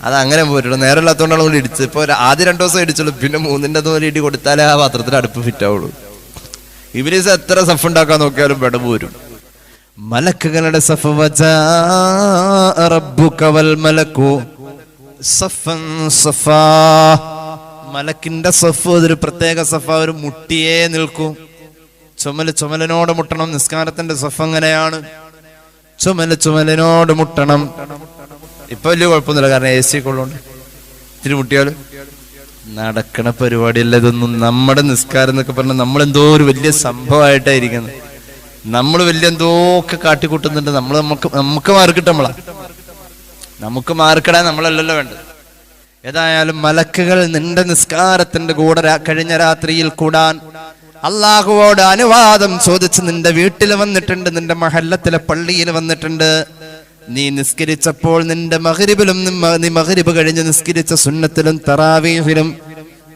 B: അത് അങ്ങനെ പോയിട്ടുള്ളൂ. നേരെ ഇല്ലാത്തതുകൊണ്ടാണ് നമ്മൾ ഇടിച്ചത്. ഇപ്പൊ ആദ്യം 2 ദിവസം ഇടിച്ചുള്ളൂ, പിന്നെ 3ന്റെ അതുപോലെ ഇടി കൊടുത്താലേ ആ പാത്രത്തിൽ അടുപ്പ് ഫിറ്റ് ആവുള്ളൂ. ഇവരീസ് എത്ര സഫ് ഉണ്ടാക്കാൻ നോക്കിയാലും വിടവ് വരും. മലക്കുകളുടെ സഫ്, മലക്കിന്റെ സഫ് അതൊരു പ്രത്യേക സഫ. ഒരു മുട്ടിയേ നിൽക്കൂ. ചുമലിനോട് മുട്ടണം. നിസ്കാരത്തിന്റെ സഫ് അങ്ങനെയാണ്, ചുമലിനോട് മുട്ടണം. ഇപ്പൊ വലിയ കുഴപ്പമൊന്നുമില്ല, കാരണം AC കൊള്ളുണ്ട്. ഇത്തിരി മുട്ടിയാലും നടക്കണ പരിപാടിയല്ല ഇതൊന്നും. നമ്മുടെ നിസ്കാരം എന്നൊക്കെ പറഞ്ഞാൽ നമ്മളെന്തോ ഒരു വലിയ സംഭവമായിട്ടായിരിക്കുന്നത്. നമ്മൾ വലിയ എന്തോ ഒക്കെ കാട്ടിക്കൂട്ടുന്നുണ്ട്. നമുക്ക് മാർക്കിട്ടമ്മളാ, നമുക്ക് മാർക്കിടാൻ നമ്മളല്ലല്ലോ വേണ്ടത്. ഏതായാലും മലക്കുകൾ നിന്റെ നിസ്കാരത്തിന്റെ കൂടെ കഴിഞ്ഞ രാത്രിയിൽ കൂടാൻ അള്ളാഹുവോട് അനുവാദം ചോദിച്ച് നിന്റെ വീട്ടിൽ വന്നിട്ടുണ്ട്, നിന്റെ മഹല്ലത്തിലെ പള്ളിയിൽ വന്നിട്ടുണ്ട്. നീ നിസ്കരിച്ചപ്പോൾ നിന്റെ മഗ്രിബിലും, നീ മഗ്രിബ് കഴിഞ്ഞ് നിസ്കരിച്ച സുന്നത്തിലും തറാവീഹിലും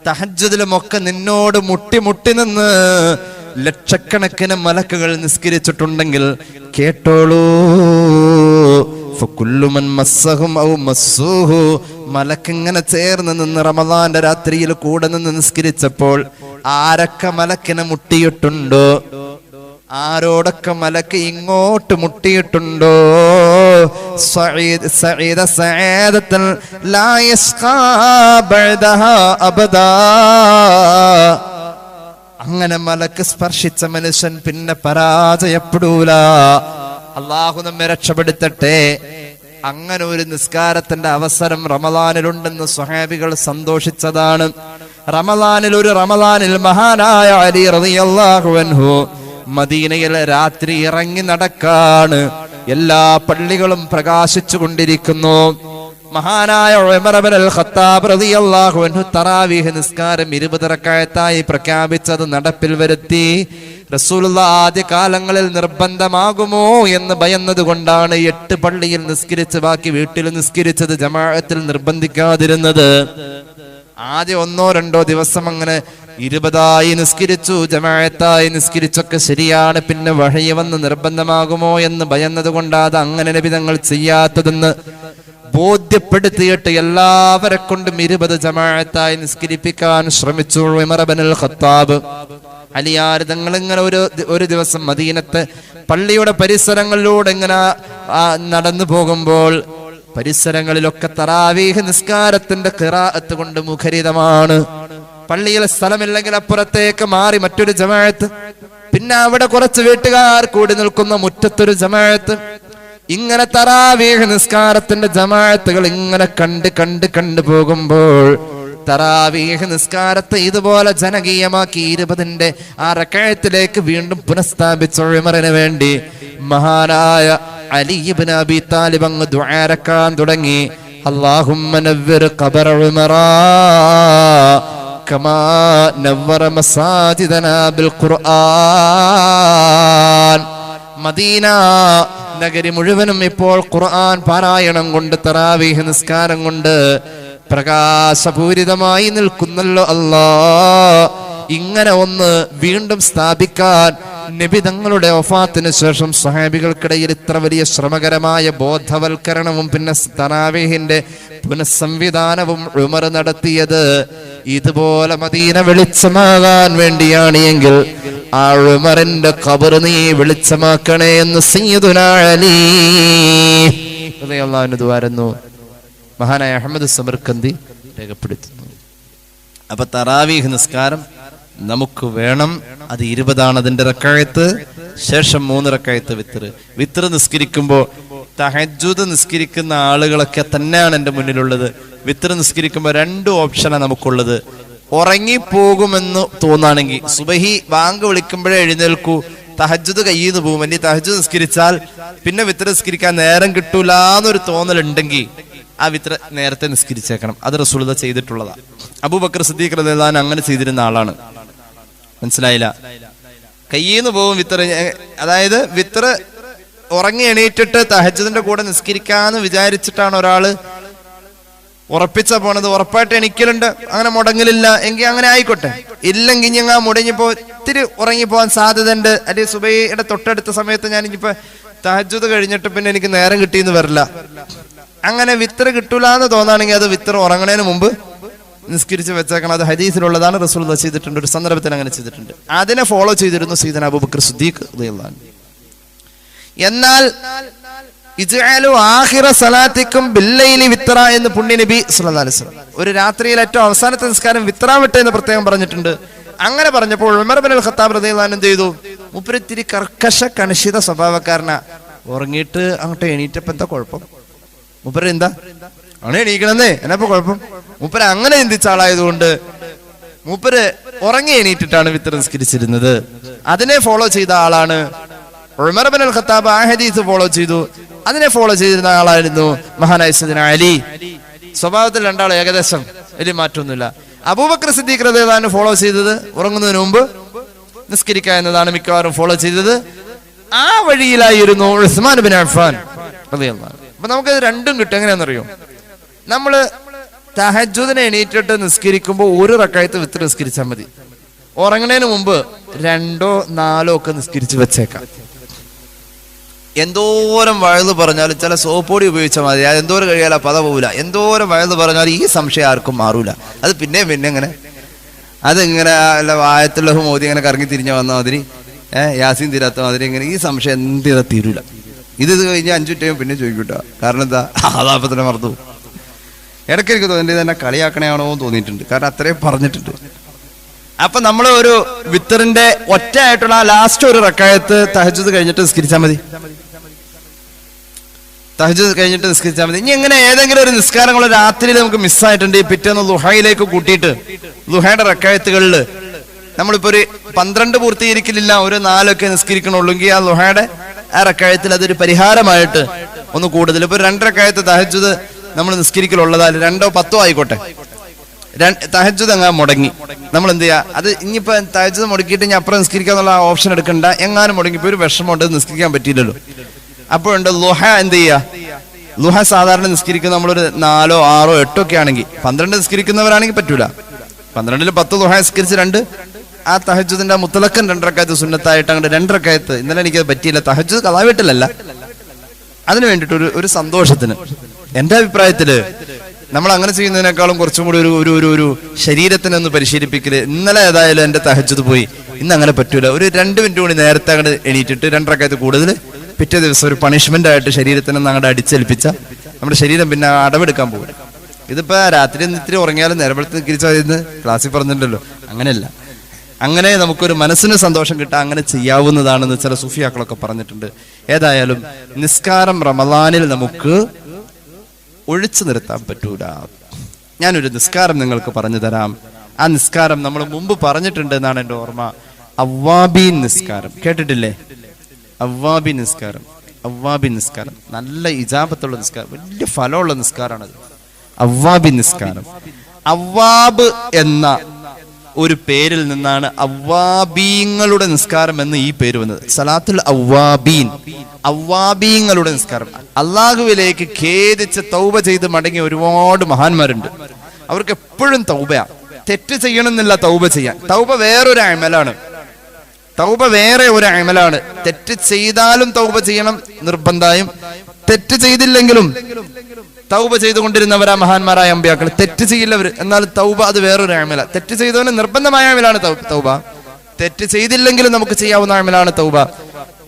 B: തഹജ്ജുദിലും ഒക്കെ നിന്നോട് മുട്ടി നിന്ന് ലക്ഷക്കണക്കിന് മലക്കുകൾ നിസ്കരിച്ചിട്ടുണ്ടെങ്കിൽ കേട്ടോളൂ, മലക്കിങ്ങനെ ചേർന്ന് നിന്ന് റമദാന്റെ രാത്രിയിൽ കൂടെ നിന്ന് നിസ്കരിച്ചപ്പോൾ ആരൊക്കെ മലക്കിനെ മുട്ടിയിട്ടുണ്ടോ, ആരോടൊക്കെ മലക്ക് ഇങ്ങോട്ട് മുട്ടിയിട്ടുണ്ടോ, അങ്ങനെ മലക്ക് സ്പർശിച്ച മനുഷ്യൻ പിന്നെ പരാജയപ്പെടൂല. അള്ളാഹു നമ്മെ രക്ഷപ്പെടുത്തട്ടെ. അങ്ങനെ ഒരു നിസ്കാരത്തിന്റെ അവസരം റമദാനിലുണ്ടെന്ന് സ്വഹാബികൾ സന്തോഷിച്ചതാണ്. റമദാനിൽ മഹാനായ അലി റളിയല്ലാഹു അൻഹു മദീനയിൽ രാത്രി ഇറങ്ങി നടക്കാണ്. എല്ലാ പള്ളികളും പ്രകാശിച്ചു കൊണ്ടിരിക്കുന്നു. മഹാനായ ഉമർ ഇബ്നുൽ ഖത്താബ് റളിയല്ലാഹു അൻഹു തറാവീഹ് നിസ്കാരം 20 റക്അത്തായി പ്രഖ്യാപിച്ചത് നടപ്പിൽ വരുത്തി. റസൂലുള്ളാഹി ആദ്യ കാലങ്ങളിൽ നിർബന്ധമാകുമോ എന്ന് ഭയന്നത് കൊണ്ടാണ് 8 പള്ളിയിൽ നിസ്കരിച്ച് ബാക്കി വീട്ടിൽ നിസ്കരിച്ചത്, ജമാഅത്തിൽ നിർബന്ധിക്കാതിരുന്നത്. ആദ്യം 1-2 ദിവസം അങ്ങനെ 20ആയി നിസ്കരിച്ചു, ജമാഅത്തായി നിസ്കരിച്ചൊക്കെ ശരിയാണ്. പിന്നെ വഹയി വന്ന് നിർബന്ധമാകുമോ എന്ന് ഭയന്നത് കൊണ്ടാണ് അങ്ങനെ നബി തങ്ങൾ ചെയ്യാത്തതെന്ന് ബോധ്യപ്പെടുത്തിയിട്ട് എല്ലാവരെ കൊണ്ടും 20 ജമാഅത്തായി നിസ്കരിപ്പിക്കാൻ ശ്രമിച്ചു ഉമർ ഇബ്നുൽ ഖത്താബ്. അലിയാർ തങ്ങൾ ഇങ്ങനെ ഒരു ദിവസം മദീനത്തെ പള്ളിയുടെ പരിസരങ്ങളിലൂടെ ഇങ്ങനെ നടന്നു പോകുമ്പോൾ പരിസരങ്ങളിലൊക്കെ തറാവീഹ് നിസ്കാരത്തിന്റെ ഖിറാഅത്ത് കൊണ്ട് മുഖരിതമാണ്. പള്ളിയിൽ സ്ഥലമില്ലെങ്കിൽ അപ്പുറത്തേക്ക് മാറി മറ്റൊരു ജമാഅത്ത്, പിന്നെ അവിടെ കുറച്ച് വീട്ടുകാർ കൂടി നിൽക്കുന്ന മുറ്റത്തൊരു ജമാഅത്ത്. ഇങ്ങനെ തറാവീഹ് നിസ്കാരത്തിന്റെ ജമാഅത്തുകൾ ഇങ്ങനെ കണ്ട് പോകുമ്പോൾ തറാവീഹ് നിസ്കാരത്തെ ഇതുപോലെ ജനകീയമാക്കി 20ന്റെ ആ റക്അത്തിലേക്ക് വീണ്ടും പുനഃസ്ഥാപിച്ച ഉമറിന് വേണ്ടി മഹാനായ അലി ഇബ്നു അബി താലിബ് അങ്ങ് ദുആരക്കാൻ തുടങ്ങി. അല്ലാഹുമ്മ നവ്വിർ ഖബറ ഉമറ കമാ നവ്വറ മസാജിദനാ ബിൽ ഖുർആൻ. മദീന നഗരി മുഴുവനും ഇപ്പോൾ ഖുർആൻ പാരായണം കൊണ്ട്, തറാവീഹ് നിസ്കാരം കൊണ്ട് പ്രകാശപൂരിതമായി നിൽക്കുന്നല്ലോ അല്ലാ. ഇങ്ങനെ ഒന്ന് വീണ്ടും സ്ഥാപിക്കാൻ നബി തങ്ങളുടെ വഫാത്തിന് ശേഷം സ്വഹാബികൾക്കിടയിൽ ഇത്ര വലിയ ശ്രമകരമായ ബോധവൽക്കരണവും പിന്നെ തറാവീഹിന്റെ പുനഃസംവിധാനവും ഉമർ നടത്തിയത് ഇതുപോലെ മദീന വെളിച്ചമാകാൻ വേണ്ടിയാണ്. എങ്കിൽ ആ ഉമറിന്റെ ഖബർ നീ വെളിച്ചമാക്കണേ എന്ന് സയ്യിദുനാ അലി റളിയല്ലാഹു അൻഹു ദുആരുന്നു. മഹാനായ അഹ്മദ് സമർഖന്ദി രേഖപ്പെടുത്തുന്നു. അപ്പൊ തറാവീഹ് നിസ്കാരം നമുക്ക് വേണം. അത് 20 അതിന്റെ റക്അത്ത്, ശേഷം 3 റക്അത്ത് വിത്ർ നിസ്കരിക്കുമ്പോൾ തഹജ്ജുദ് നിസ്കരിക്കുന്ന ആളുകളൊക്കെ തന്നെയാണ് എൻ്റെ മുന്നിലുള്ളത്. വിത്ർ നിസ്കരിക്കുമ്പോൾ 2 ഓപ്ഷനാണ് നമുക്കുള്ളത്. ഉറങ്ങിപ്പോകുമെന്ന് തോന്നുകയാണെങ്കിൽ സുബഹി ബാങ്ക് വിളിക്കുമ്പോഴേ എഴുന്നേൽക്കൂ, തഹജ്ജുദ് കയ്യിൽ നിന്ന് പോകും, ഇനി തഹജ്ജുദ് നിസ്കരിച്ചാൽ പിന്നെ വിത്ര നിസ്കരിക്കാൻ നേരം കിട്ടൂലെന്നൊരു തോന്നലുണ്ടെങ്കിൽ ആ വിത്ര നേരത്തെ നിസ്കരിച്ചേക്കണം. അത് റസൂലുള്ളാഹി ചെയ്തിട്ടുള്ളതാ. അബൂബക്കർ സിദ്ദീഖ് റളിയല്ലാഹു അൻഹു അങ്ങനെ ചെയ്തിരുന്ന ആളാണ്. മനസ്സിലായില്ല? കയ്യിൽ നിന്ന് പോകും വിത്ര. അതായത് വിത്ര ഉറങ്ങി എണീറ്റിട്ട് തഹജ്ജുദിന്റെ കൂടെ നിസ്കരിക്കാന്ന് വിചാരിച്ചിട്ടാണ് ഒരാള് ഉറപ്പിച്ച പോണത്. ഉറപ്പായിട്ട് എണീക്കലുണ്ട്, അങ്ങനെ മുടങ്ങലില്ല എങ്കിൽ അങ്ങനെ ആയിക്കോട്ടെ. ഇല്ലെങ്കിൽ ഞങ്ങൾ മുടങ്ങിപ്പോ ഇത്തിരി ഉറങ്ങിപ്പോവാൻ സാധ്യത ഉണ്ട്, അല്ലെങ്കിൽ സുബഹിയുടെ തൊട്ടടുത്ത സമയത്ത് ഞാൻ ഇനിയിപ്പോ തഹജ്ജുദ് കഴിഞ്ഞിട്ട് പിന്നെ എനിക്ക് നേരം കിട്ടിയെന്ന് വരില്ല, അങ്ങനെ വിത്ര കിട്ടൂലെന്ന് തോന്നുകയാണെങ്കിൽ അത് വിത്ര ഉറങ്ങണതിന് മുമ്പ് നിസ്കരിച്ച് വെച്ചേക്കണം. അത് ഹദീസിലുള്ളതാണ്. റസൂലുള്ളാഹി ചെയ്തിട്ടുണ്ട്, ഒരു സന്ദർഭത്തിൽ അങ്ങനെ ചെയ്തിട്ടുണ്ട്. അതിനെ ഫോളോ ചെയ്തിരുന്നു സയ്യിദുനാ അബൂബക്കർ സിദ്ദീഖ് റളിയല്ലാഹു അൻഹു. എന്നാൽ ഇജ്അലു ആഖിറ സലാത്തിക്കും ബില്ലൈലി വിത്ര എന്ന് പുണ്യ നബി സല്ലല്ലാഹു അലൈഹി വസല്ലം ഒരു രാത്രിയിൽ ഏറ്റവും അവസാനത്തെ നിസ്കാരം വിത്രാൻ വിട്ട എന്ന് പ്രത്യേകം പറഞ്ഞിട്ടുണ്ട്. അങ്ങനെ പറഞ്ഞപ്പോൾ ഉമർ ഇബ്നുൽ ഖത്താബ് റളിയല്ലാഹു അൻഹു എന്ത് ചെയ്തു? മുപ്പരിത്തിരി കർക്കശ കണിശിത സ്വഭാവക്കാരനാ. ഉറങ്ങിയിട്ട് അങ്ങോട്ട് എണീറ്റപ്പോ എന്താ കുഴപ്പം? മുപ്പര് എന്താ അങ്ങനെ എണീക്കണമെന്നേ എന്നപ്പോ കുഴപ്പം? മുപ്പര് അങ്ങനെ ചിന്തിച്ച ആളായതുകൊണ്ട് മൂപ്പര് ഉറങ്ങി എണീറ്റിട്ടാണ് വിത്ര നിസ്കരിച്ചിരുന്നത്. അതിനെ ഫോളോ ചെയ്ത ആളാണ് ഉമർ ഇബ്നുൽ ഖത്താബ്. ആ ഹദീസ് ഫോളോ ചെയ്തു. അതിനെ ഫോളോ ചെയ്തിരുന്ന ആളായിരുന്നു മഹാനായ സയ്യിദുനാ അലി. സ്വഭാവത്തിൽ രണ്ടാളും ഏകദേശം വലിയ മാറ്റമൊന്നുമില്ല. അബൂബക്കർ സിദ്ദീഖ് റളിയല്ലാഹു അൻഹു ഫോളോ ചെയ്തത് ഉറങ്ങുന്നതിന് മുമ്പ് നിസ്കരിക്കുക എന്നതാണ് മിക്കവാറും ഫോളോ ചെയ്തത്. ആ വഴിയിലായിരുന്നു ഉസ്മാൻ ഇബ്നു അഫ്ഫാൻ റളിയല്ലാഹു അൻഹു. അപ്പൊ നമുക്കത് രണ്ടും കിട്ടും. എങ്ങനെയാണെന്നറിയോ? നമ്മള് തഹജ്ജുദിനെ എണീറ്റിട്ട് നിസ്കരിക്കുമ്പോൾ ഒരു റക്അത്ത് വിത്ർ നിസ്കരിച്ചാൽ മതി. ഉറങ്ങുന്നതിന് മുമ്പ് 2 or 4 ഒക്കെ നിസ്കരിച്ച് വെച്ചേക്കാം. എന്തോരം വഴുത് പറഞ്ഞാലും ചില സോപ്പൊടി ഉപയോഗിച്ചാൽ മതി, അത് എന്തോരം കഴിയാല പത പോവില്ല. എന്തോരം വഴുത് പറഞ്ഞാലും ഈ സംശയം ആർക്കും മാറൂല. അത് പിന്നെ ഇങ്ങനെ അതിങ്ങനെ അല്ല വായത്തുള്ള മോദി ഇങ്ങനെ കറങ്ങി തിരിഞ്ഞു വന്ന മാതിരി, യാസീൻ തീരാത്ത മാതിരി ഇങ്ങനെ ഈ സംശയം എന്തിനാ തീരൂല. ഇത് കഴിഞ്ഞ് 5 ടൈം പിന്നെ ചോദിക്കൂട്ടോ. കാരണം എന്താ? അതാപ്പത്തിനെ മറന്നു. ഇടയ്ക്ക് തോന്നി തന്നെ കളിയാക്കണയാണോ എന്ന് തോന്നിയിട്ടുണ്ട്. കാരണം അത്രയും പറഞ്ഞിട്ടുണ്ട്. അപ്പൊ നമ്മൾ ഒരു വിത്തറിന്റെ ഒറ്റ ആയിട്ടുള്ള ലാസ്റ്റ് ഒരു റക്അത്ത് തഹജ്ജുദ് കഴിഞ്ഞിട്ട് നിസ്കരിച്ചാൽ മതി. തഹജ്ജുദ് കഴിഞ്ഞിട്ട് നിസ്കരിച്ചാൽ മതി. ഇനി എങ്ങനെ ഏതെങ്കിലും ഒരു നിസ്കാരങ്ങൾ രാത്രിയിൽ നമുക്ക് മിസ്സായിട്ടുണ്ട്, പിറ്റേന്ന് ളുഹയിലേക്ക് കൂട്ടിയിട്ട് ളുഹയുടെ റക്അത്തുകളിൽ നമ്മളിപ്പോ ഒരു 12 പൂർത്തീകരിക്കലില്ല, ഒരു 4 ഒക്കെ നിസ്കരിക്കണുള്ളെങ്കിൽ ആ ളുഹയുടെ ആ റക്അത്തിൽ അതൊരു പരിഹാരമായിട്ട് ഒന്ന് കൂടുതൽ. ഇപ്പൊ 2 റക്അത്ത് തഹജ്ജുദ് നമ്മൾ നിസ്കരിക്കലുള്ളതാൽ 2 or 10 ആയിക്കോട്ടെ, തഹജ്ജുദ് അങ്ങ് മുടങ്ങി, നമ്മൾ എന്ത് ചെയ്യാ? അത് ഇനിയിപ്പോ തഹജ്ജുദ് മുടക്കിയിട്ട് ഇനി അപ്പുറം നിസ്കരിക്കാന്നുള്ള ഓപ്ഷൻ എടുക്കണ്ട. എങ്ങാനും മുടങ്ങിപ്പോ ഒരു വിഷമമുണ്ട്, നിസ്കരിക്കാൻ പറ്റിയില്ലല്ലോ. അപ്പോഴുണ്ട് ളുഹ. എന്ത് ചെയ്യാ? ളുഹ സാധാരണ നിസ്കരിക്കുന്ന നമ്മളൊരു 4 or 6 or 8 ഒക്കെ ആണെങ്കിൽ, 12 നിസ്കരിക്കുന്നവരാണെങ്കിൽ പറ്റൂല. 12ൽ 10 ളുഹ നിസ്കരിച്ച് 2 ആ തഹജ്ജുദിന്റെ മുത്തലക്കൻ 2 റക്അത്ത് സുന്നത്തായിട്ട് അങ്ങോട്ട് 2 റക്അത്ത്. ഇന്നലെ എനിക്കത് പറ്റിയില്ല. തഹജ്ജുദ് ഖളാ വീട്ടിലല്ല, അതിന് വേണ്ടിട്ട് ഒരു സന്തോഷത്തിന്. എന്റെ അഭിപ്രായത്തില് നമ്മൾ അങ്ങനെ ചെയ്യുന്നതിനേക്കാളും കുറച്ചും കൂടി ഒരു ശരീരത്തിനെ ഒന്ന് പരിശീലിപ്പിക്കല്. ഇന്നലെ ഏതായാലും എന്റെ തഹജ്ജുദ് പോയി, ഇന്ന് അങ്ങനെ പറ്റൂല, ഒരു 2 മിനിറ്റ് കൂടി നേരത്തെ അങ്ങോട്ട് എണീറ്റിട്ട് 2 റക്അത്ത് കൂടുതൽ പിറ്റേ ദിവസം ഒരു പണിഷ്മെന്റ് ആയിട്ട് ശരീരത്തിനെ അങ്ങോട്ട് അടിച്ചേൽപ്പിച്ച നമ്മുടെ ശരീരം പിന്നെ അടവെടുക്കാൻ പോകും. ഇതിപ്പോ രാത്രി ഇത്തിരി ഉറങ്ങിയാലും നേരത്തെ തിരിച്ചു ക്ലാസ്സിൽ പറഞ്ഞിട്ടുണ്ടല്ലോ. അങ്ങനെയല്ല, അങ്ങനെ നമുക്കൊരു മനസ്സിന് സന്തോഷം കിട്ടാൻ അങ്ങനെ ചെയ്യാവുന്നതാണെന്ന് ചില സൂഫിയാക്കളൊക്കെ പറഞ്ഞിട്ടുണ്ട്. ഏതായാലും നിസ്കാരം റമളാനിൽ നമുക്ക് ഒഴിച്ചു നിർത്താൻ പറ്റൂല. ഞാനൊരു നിസ്കാരം നിങ്ങൾക്ക് പറഞ്ഞു തരാം. ആ നിസ്കാരം നമ്മൾ മുമ്പ് പറഞ്ഞിട്ടുണ്ട് എന്നാണ് എൻ്റെ ഓർമ്മ. അവ്വാബീൻ നിസ്കാരം കേട്ടിട്ടില്ലേ? അവ്വാബീൻ നിസ്കാരം, അവ്വാബീൻ നിസ്കാരം നല്ല ഇജാബത്തുള്ള നിസ്കാരം, വലിയ ഫലമുള്ള നിസ്കാരമാണത്. അവ്വാബീൻ നിസ്കാരം. അവ്വാബ് എന്ന ഒരു പേരിൽ നിന്നാണ് അവ്വാബീങ്ങളുടെ നിസ്കാരം എന്ന് ഈ പേര് വന്നത്. സലാത്തുൽ അവ്വാബീൻ, അവ്വാബീങ്ങളുടെ നിസ്കാരം. അള്ളാഹുവിലേക്ക് ഖേദിച്ച് തൗബ ചെയ്ത് മടങ്ങിയ ഒരുപാട് മഹാന്മാരുണ്ട്. അവർക്ക് എപ്പോഴും തൗബയാ. തെറ്റ് ചെയ്യണമെന്നില്ല തൗബ ചെയ്യാൻ. തൗബ വേറൊരു അമലാണ്. തൗബ വേറെ ഒരു അമലാണ്. തെറ്റ് ചെയ്താലും തൗബ ചെയ്യണം നിർബന്ധമായും. തെറ്റ് ചെയ്തില്ലെങ്കിലും തൗബ ചെയ്തുകൊണ്ടിരുന്നവരാ മഹാന്മാരായ അമ്പിയാക്കൾ. തെറ്റ് ചെയ്യില്ലവർ, എന്നാൽ തൗബ അത് വേറൊരു അമല. തെറ്റ് ചെയ്തവന് നിർബന്ധമായ അമലാണ് തൗബ. തെറ്റ് ചെയ്തില്ലെങ്കിലും നമുക്ക് ചെയ്യാവുന്ന അമലാണ് തൗബ.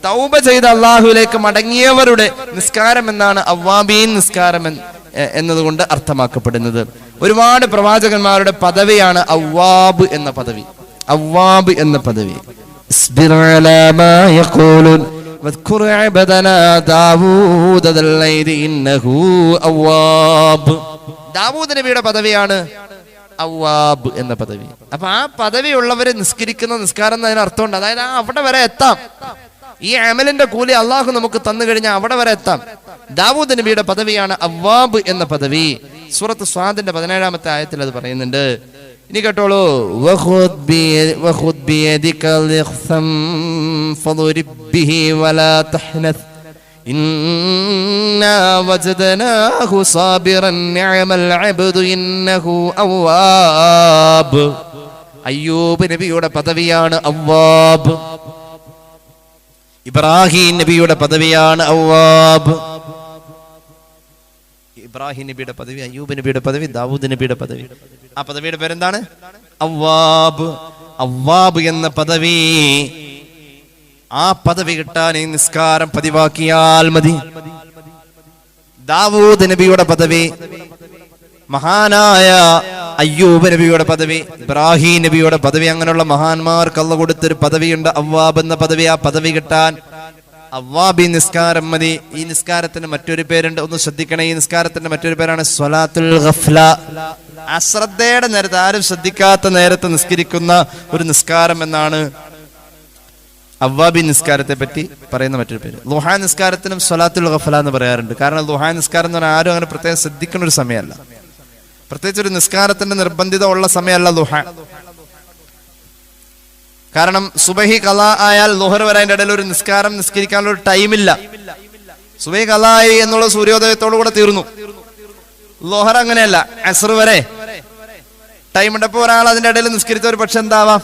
B: തൗബ ചെയ്ത് അള്ളാഹുവിലേക്ക് മടങ്ങിയവരുടെ നിസ്കാരം എന്നാണ് അവ്വാബീൻ നിസ്കാരം എന്നതുകൊണ്ട് അർത്ഥമാക്കപ്പെടുന്നത്. ഒരുപാട് പ്രവാചകന്മാരുടെ പദവിയാണ് അവ്വാബ് എന്ന പദവി. അവ്വാബ് എന്ന പദവി. ദാവൂദ് നബിയുടെ പദവിയാണ് അവ്വാബ് എന്ന പദവി. അപ്പൊ ആ പദവി ഉള്ളവര് നിസ്കരിക്കുന്ന നിസ്കാരം എന്നതിന് അർത്ഥമുണ്ട്. അതായത് അവിടെ വരെ എത്താം. ഈ അമലിന്റെ കൂലി അള്ളാഹു നമുക്ക് തന്നു കഴിഞ്ഞാൽ അവിടെ വരെ എത്താം. ദാവൂദ് നബിയുടെ പദവിയാണ് അവ്വാബ് എന്ന പദവി. സൂറത്ത് സ്വാദിന്റെ 17-ാമത്തെ ആയത്തിൽ അത് പറയുന്നുണ്ട്. ഇനി കേട്ടോളൂ. ഇന്നാ വജദനാഹു സാബിറൻ നിഅമൽ അബ്ദു ഇന്നഹു അവ്വാബ്. അയ്യൂബ് നബിയുടെ പദവിയാണ് അവ്വാബ്. ഇബ്രാഹിം നബിയുടെ പദവിയാണ് അവ്വാബ്. ഇബ്രാഹിം നബിയുടെ പദവി, അയ്യൂബ് നബിയുടെ പദവി, ദാവൂദ് നബിയുടെ പദവി. ആ പദവിയുടെ പേരെന്താണ്? അവ്വാബ്. അവ്വാബ് എന്ന പദവി, ആ പദവി കിട്ടാൻ ഈ നിസ്കാരം പതിവാക്കിയാൽ മതി. ദാവൂദ് നബിയുടെ പദവി, മഹാനായ അയ്യൂബ് നബിയുടെ പദവി, ഇബ്രാഹിം നബിയുടെ പദവി, അങ്ങനെയുള്ള മഹാന്മാർക്ക് അല്ലാഹു കൊടുത്തൊരു പദവിയുണ്ട് അവ്വാബ് എന്ന പദവി. ആ പദവി കിട്ടാൻ അവ്വാബി നിസ്കാരം മതി. ഈ നിസ്കാരത്തിന് മറ്റൊരു പേരുണ്ട്, ഒന്ന് ശ്രദ്ധിക്കണേ. ഈ നിസ്കാരത്തിന്റെ മറ്റൊരു പേരാണ് സ്വലാത്തുൽ ഗഫ്ല. അശ്രദ്ധയുടെ നേരത്ത്, ആരും ശ്രദ്ധിക്കാത്ത നേരത്ത് നിസ്കരിക്കുന്ന ഒരു നിസ്കാരം എന്നാണ് അവ്വാബി നിസ്കാരത്തെ പറ്റി പറയുന്ന മറ്റൊരു പേര്. ളുഹാ നിസ്കാരത്തിനും സ്വലാത്തുൽ ഗഫ്ല എന്ന് പറയാറുണ്ട്. കാരണം ളുഹാ നിസ്കാരം എന്ന് പറഞ്ഞാൽ ആരും അങ്ങനെ പ്രത്യേകം ശ്രദ്ധിക്കുന്ന ഒരു സമയമല്ല. പ്രത്യേകിച്ച് ഒരു നിസ്കാരത്തിന്റെ നിർബന്ധിത ഉള്ള സമയമല്ല ളുഹാ. കാരണം സുബഹി ഖളാ ആയാൽ ളുഹർ വരെ അതിന്റെ ഇടയിൽ ഒരു നിസ്കാരം നിസ്കരിക്കാനുള്ള ഒരു ടൈമില്ല. സുബഹി ഖളാ ആയി എന്നുള്ള സൂര്യോദയത്തോടു കൂടെ തീർന്നു. ളുഹർ അങ്ങനെയല്ല, അസ്ർ വരെ ടൈം ഉണ്ട്. അപ്പൊ ഒരാൾ അതിന്റെ ഇടയിൽ നിസ്കരിച്ച ഒരു പക്ഷെ എന്താവാം,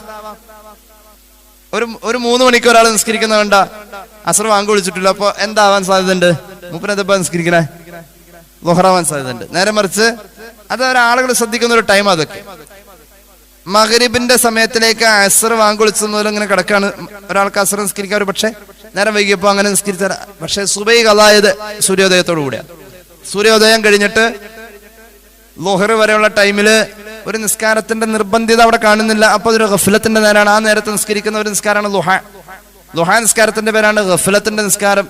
B: ഒരു 3 മണിക്ക് ഒരാൾ നിസ്കരിക്കുന്ന കണ്ട അസ്ർ വാങ്ങി വിളിച്ചിട്ടില്ല. അപ്പൊ എന്താവാൻ സാധ്യതയുണ്ട്? മൂപ്പനെന്തപ്പോ നിസ്കരിക്കണേ? ളുഹറാവാൻ സാധ്യതയുണ്ട്. നേരെ മറിച്ച് അത് ഒരാളുകൾ ശ്രദ്ധിക്കുന്ന ഒരു ടൈം. അതൊക്കെ മഗ്രിബിന്റെ സമയത്തിലേക്ക് അസ്ർ വാങ്ങി വിളിച്ചതുപോലെ ഇങ്ങനെ കിടക്കാണ്. ഒരാൾക്ക് അസ്ർ നിസ്കരിക്കാൻ ഒരു പക്ഷെ നേരം വൈകിയപ്പോ അങ്ങനെ നിസ്കരിച്ച. പക്ഷെ സുബഹി ഖളായത് സൂര്യോദയത്തോടു കൂടിയാണ്. സൂര്യോദയം കഴിഞ്ഞിട്ട് ളുഹർ വരെയുള്ള ടൈമില് ഒരു നിസ്കാരത്തിന്റെ നിർബന്ധിത അവിടെ കാണുന്നില്ല. അപ്പൊ അതൊരു ഗഫ്ലത്തിന്റെ നേരാണ്. ആ നേരത്തെ നിസ്കരിക്കുന്ന ഒരു നിസ്കാരമാണ് ളുഹ. ളുഹ നിസ്കാരത്തിന്റെ പേരാണ് ഗഫ്ലത്തിന്റെ നിസ്കാരം,